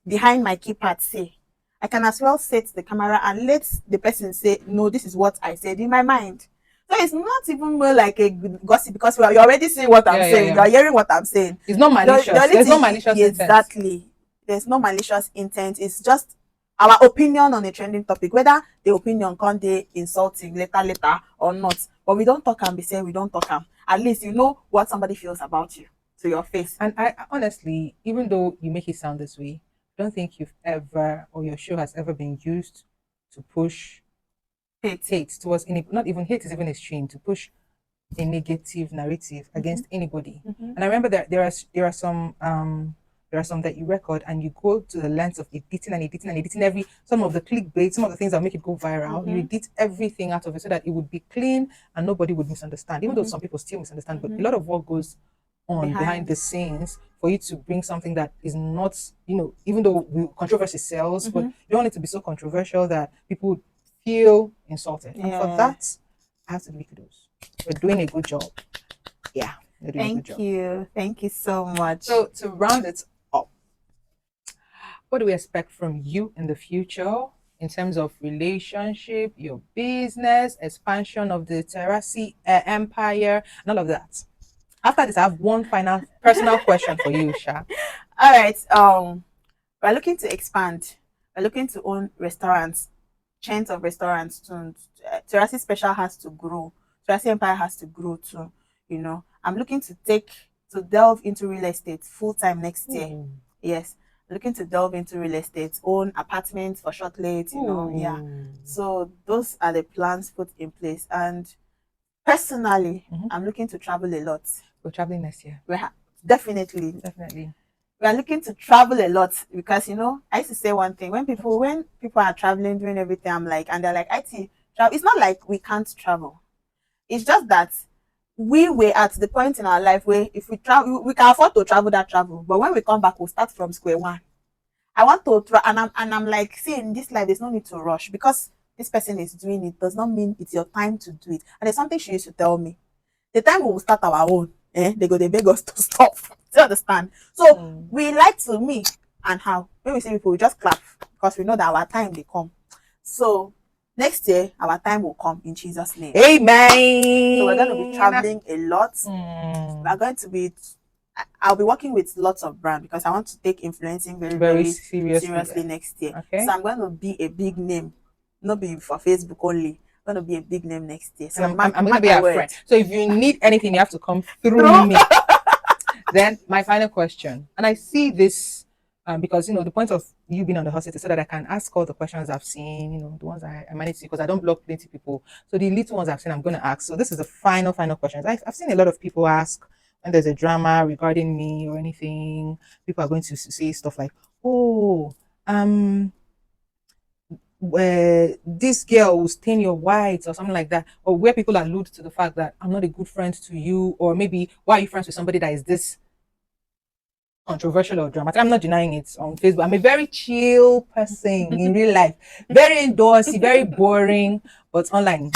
behind my keypad say. I can as well set the camera and let the person say, no, this is what I said in my mind. So it's not even more like a good gossip because you're already seeing what I'm saying. You're hearing what I'm saying. It's not malicious. There's no malicious intent. Exactly. There's no malicious intent. It's just our opinion on a trending topic, whether the opinion can be insulting later or not. But we don't talk and be saying we don't talk and at least you know what somebody feels about you to your face. And I honestly, even though you make it sound this way, I don't think you've ever or your show has ever been used to push hate towards any, not even hate is even extreme, to push a negative narrative against anybody. And I remember that there are some that you record and you go to the length of editing every, some of the clickbait, some of the things that make it go viral. You edit everything out of it so that it would be clean and nobody would misunderstand, even though some people still misunderstand. But a lot of work goes on behind the scenes for you to bring something that is not, even though controversy sells, but you don't want it to be so controversial that people feel insulted. And for that, I have to give you kudos. We're doing a good job. Yeah. Thank you so much. So to round it up, what do we expect from you in the future in terms of relationship, your business, expansion of the Akrasi empire, and all of that? After this, I have one final personal question for you, Sha. All right. We're looking to expand. We're looking to own restaurants, chains of restaurants. Akrasi Special has to grow. Akrasi Empire has to grow too. I'm looking to delve into real estate full time next year. Yes, looking to delve into real estate, own apartments for short late. Yeah. So those are the plans put in place. And personally, I'm looking to travel a lot. We're traveling next year. Definitely. We are looking to travel a lot because I used to say one thing when people are traveling, doing everything, I'm like, and they're like, Itee, travel. It's not like we can't travel. It's just that we were at the point in our life where if we travel, we can afford to travel that travel. But when we come back, we'll start from square one. I want to and I'm like, see, in this life, there's no need to rush because this person is doing it does not mean it's your time to do it. And there's something she used to tell me. The time we will start our own, they beg us to stop. Do you understand? So we like to me and how when we see people, we just clap because we know that our time will come. So next year, our time will come in Jesus' name. Amen. So we're going to be traveling a lot. We're going to be. I'll be working with lots of brands because I want to take influencing very seriously next year. Okay. So I'm going to be a big name, not be for Facebook only. I'm going to be a big name next year. So I'm going to be a friend. So if you need anything, you have to come through me. Then my final question, and I see this because the point of you being on the hot seat is so that I can ask all the questions I've seen, the ones I manage to, because I don't block plenty people. So the little ones I've seen, I'm going to ask. So this is the final question. I've seen a lot of people ask when there's a drama regarding me or anything. People are going to say stuff like, "Oh, where this girl will stain your whites," or something like that, or where people allude to the fact that I'm not a good friend to you, or maybe why are you friends with somebody that is this controversial or dramatic. I'm not denying it on Facebook. I'm a very chill person in real life, very indoorsy, very boring, but online.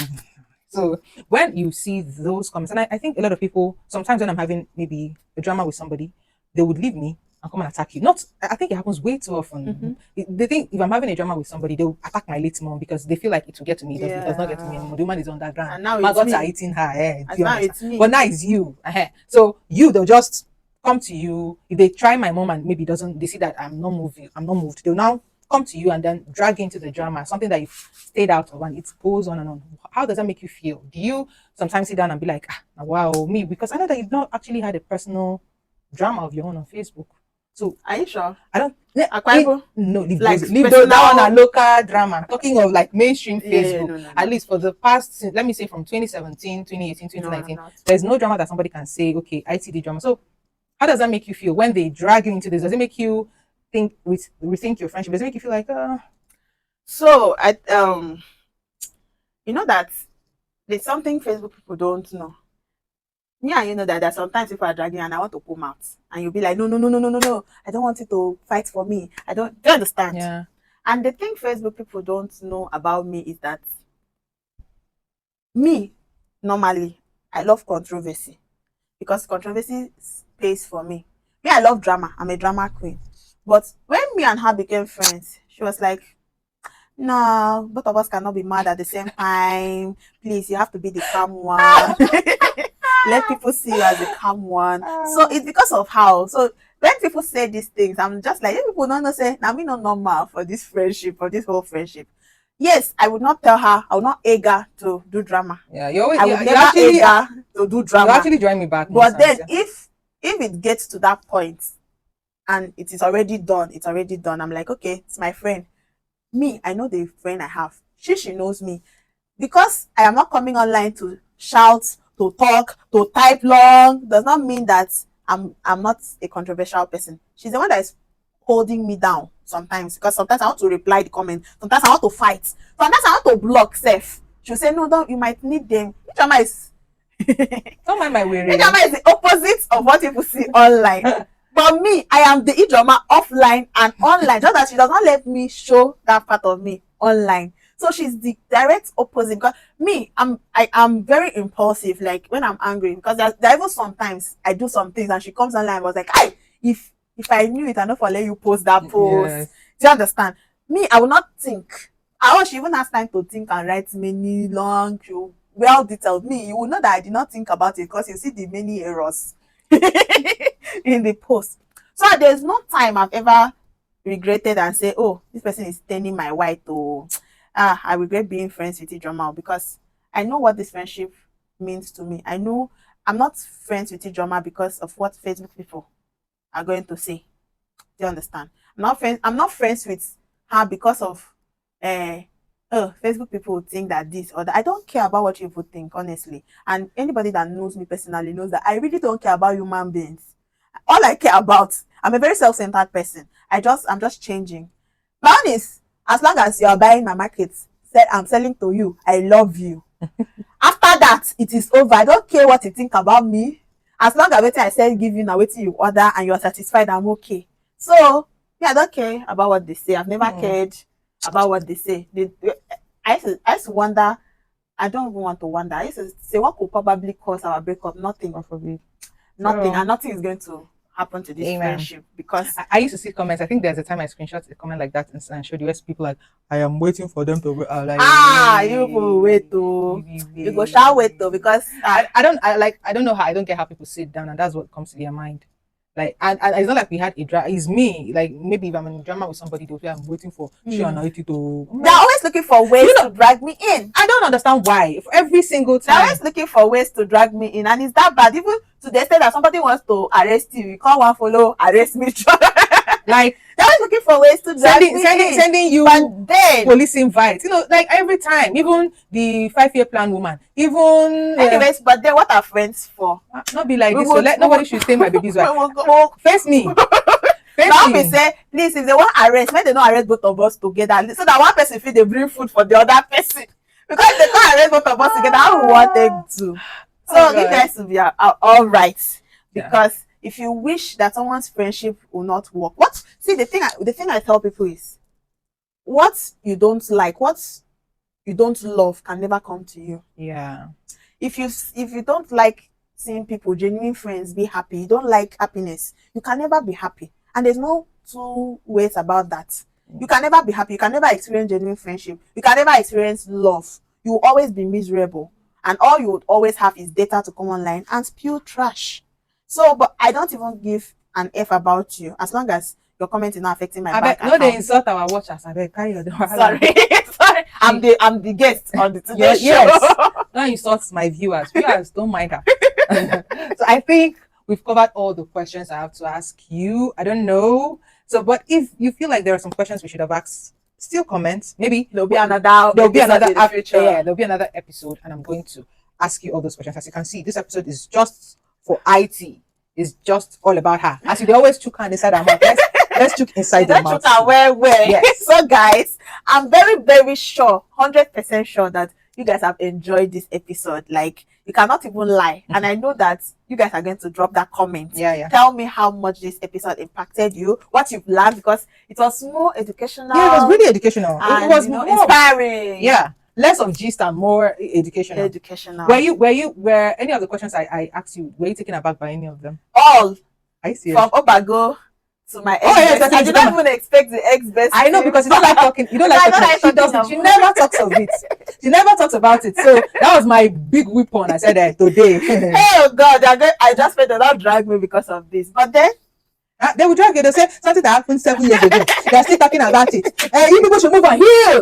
So when you see those comments, and I think a lot of people, sometimes when I'm having maybe a drama with somebody, they would leave me and come and attack you. I think it happens way too often. They think if I'm having a drama with somebody, they'll attack my late mom because they feel like it will get to me. It does not get to me anymore. The woman is underground. And now my gods are eating her. But now it's you. So they'll just come to you. If they try my mom and maybe they see that I'm not moved, they'll now come to you and then drag into the drama, something that you've stayed out of, and it goes on and on. How does that make you feel? Do you sometimes sit down and be like, wow, me? Because I know that you've not actually had a personal drama of your own on Facebook. So are you sure? I don't. No, leave that one a local drama. I'm talking of like mainstream Facebook. No. At least for the past, let me say from 2017, 2018, 2019, there's no drama that somebody can say, okay, ITD drama. So how does that make you feel when they drag you into this? Does it make you rethink your friendship? Does it make you feel like So you know that there's something Facebook people don't know. Yeah, you know that sometimes people are dragging and I want to pull out, and you'll be like, no, I don't want you to fight for me. Do you understand? Yeah. And the thing Facebook people don't know about me is that me, normally, I love controversy because controversy pays for me. Me, I love drama. I'm a drama queen. But when me and her became friends, she was like, no, both of us cannot be mad at the same time. Please, you have to be the calm one. Let people see you as the calm one. So it's because of how. So when people say these things, I'm just like, if people don't know, say, now me not normal for this friendship, for this whole friendship. Yes, I would not tell her, I would not egg her to do drama. Yeah, you always, I would you never actually, egg her to do you drama. actually drive me back, Miss But then Anita. if it gets to that point and it is already done, it's already done. I'm like, okay, it's my friend. Me, I know the friend I have. She knows me. Because I am not coming online to shout, to talk, to type long, does not mean that I'm not a controversial person. She's the one that is holding me down sometimes, because sometimes I want to reply the comment, sometimes I want to fight, sometimes I want to block self. She'll say, no, don't, you might need them. Ijoma is Don't mind my weary. Ijoma is the opposite of what people see online. But me, I am the Ijoma offline and online. Just that she does not let me show that part of me online. So she's the direct opposite. Because me, I am very impulsive. Like when I'm angry, because there even sometimes I do some things and she comes online and was like, "Hi, if I knew it, I know for let you post that post." Yes. Do you understand? Me, I will not think. I want she even has time to think and write many long, well detailed. Me, you will know that I did not think about it because you see the many errors in the post. So there's no time I've ever regretted and say, oh, this person is turning my white to I regret being friends with Ijoma, because I know what this friendship means to me. I know I'm not friends with Ijoma because of what Facebook people are going to say. Do you understand? I'm not friends with her because of Facebook people would think that this or that. I don't care about what people think, honestly. And anybody that knows me personally knows that I really don't care about human beings. All I care about, I'm a very self-centered person. I'm just changing. My own is, as long as you are buying my market, I'm selling to you, I love you. After that, it is over. I don't care what you think about me. As long as I said give you now, waiting you order and you are satisfied, I'm okay. So yeah, I don't care about what they say. I've never cared about what they say. I used to wonder. I don't even want to wonder. I used to say, what could probably cause our breakup? Nothing. Probably. Nothing. So, And nothing is going to happen to this amen. friendship, because I used to see comments. I think there's a time I screenshot a comment like that and showed US people like, I am waiting for them to like, you will wait to you go shall wait to, because I don't know how, I don't get how people sit down and that's what comes to their mind. Like, and it's not like we had a drama. It's me. Like, maybe if I'm in a drama with somebody, they'll say I'm waiting for she and Itee to. they're always looking for ways to drag me in. I don't understand why. If every single They're time. always looking for ways to drag me in, and it's that bad. Even to the extent that somebody wants to arrest you, you can't one follow arrest me. Like, they're always looking for ways to drag me in. Sending you But then police invites. You know, like every time. Even the 5-year plan woman. Even anyways, but then what are friends for? not be like this. So nobody should say my baby's wife. Face me. Now we say, please, if they want arrest, when they don't arrest both of us together, so that one person feel they bring food for the other person. Because if they can't arrest both of us together, how we want them to? So you guys will be all right. Because if you wish that someone's friendship will not work, the thing I tell people is, what you don't like, what you don't love can never come to you. Yeah. If you don't like seeing people, genuine friends, be happy, you don't like happiness, you can never be happy. And there's no two ways about that. You can never be happy. You can never experience genuine friendship. You can never experience love. You will always be miserable. And all you would always have is data to come online and spew trash. So, but I don't even give an F about you, as long as your comment is not affecting my bank account. No, they insult our watchers. I beg, carry your Sorry. Sorry. I'm the guest on the today show. Yes. Don't insult my viewers. Viewers, don't mind her. So I think we've covered all the questions I have to ask you. I don't know. So, but if you feel like there are some questions we should have asked, still comment. Maybe there'll be another future. Yeah, there'll be another episode, and I'm going to ask you all those questions. As you can see, this episode is just for Itee. It's just all about her. As they always took her inside her mouth. Let's look inside the mouth. Where? Yes. So guys, I'm very, very sure, 100% sure that you guys have enjoyed this episode. Like, you cannot even lie. And I know that you guys are going to drop that comment. Yeah. Tell me how much this episode impacted you, what you've learned, because it was more educational. Yeah, it was really educational. And, it was more inspiring. Yeah. Less of gist and more educational. Were any of the questions I asked you, were you taken aback by any of them? All. I see. From Obago to my Oh, ex yes, bestie. okay, I did not even expect the ex bestie. I know, because you don't like talking. You don't like I don't talking. like She talking doesn't. of- She never talks of it. She never talks about it. So that was my big weapon. I said today. Oh God, I just felt that they'll drag me because of this. But then They will drag you. They say something that happened 7 years ago. They are still talking about it. You people should move on. Heal.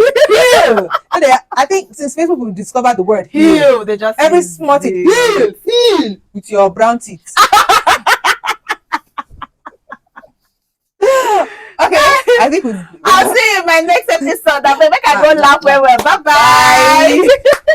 So I think since Facebook will discover the word heal, they just every use small thing, heal with your brown teeth. Okay, I think I'll see you in my next episode. Make I Bye, go laugh bye, well. Bye bye. bye.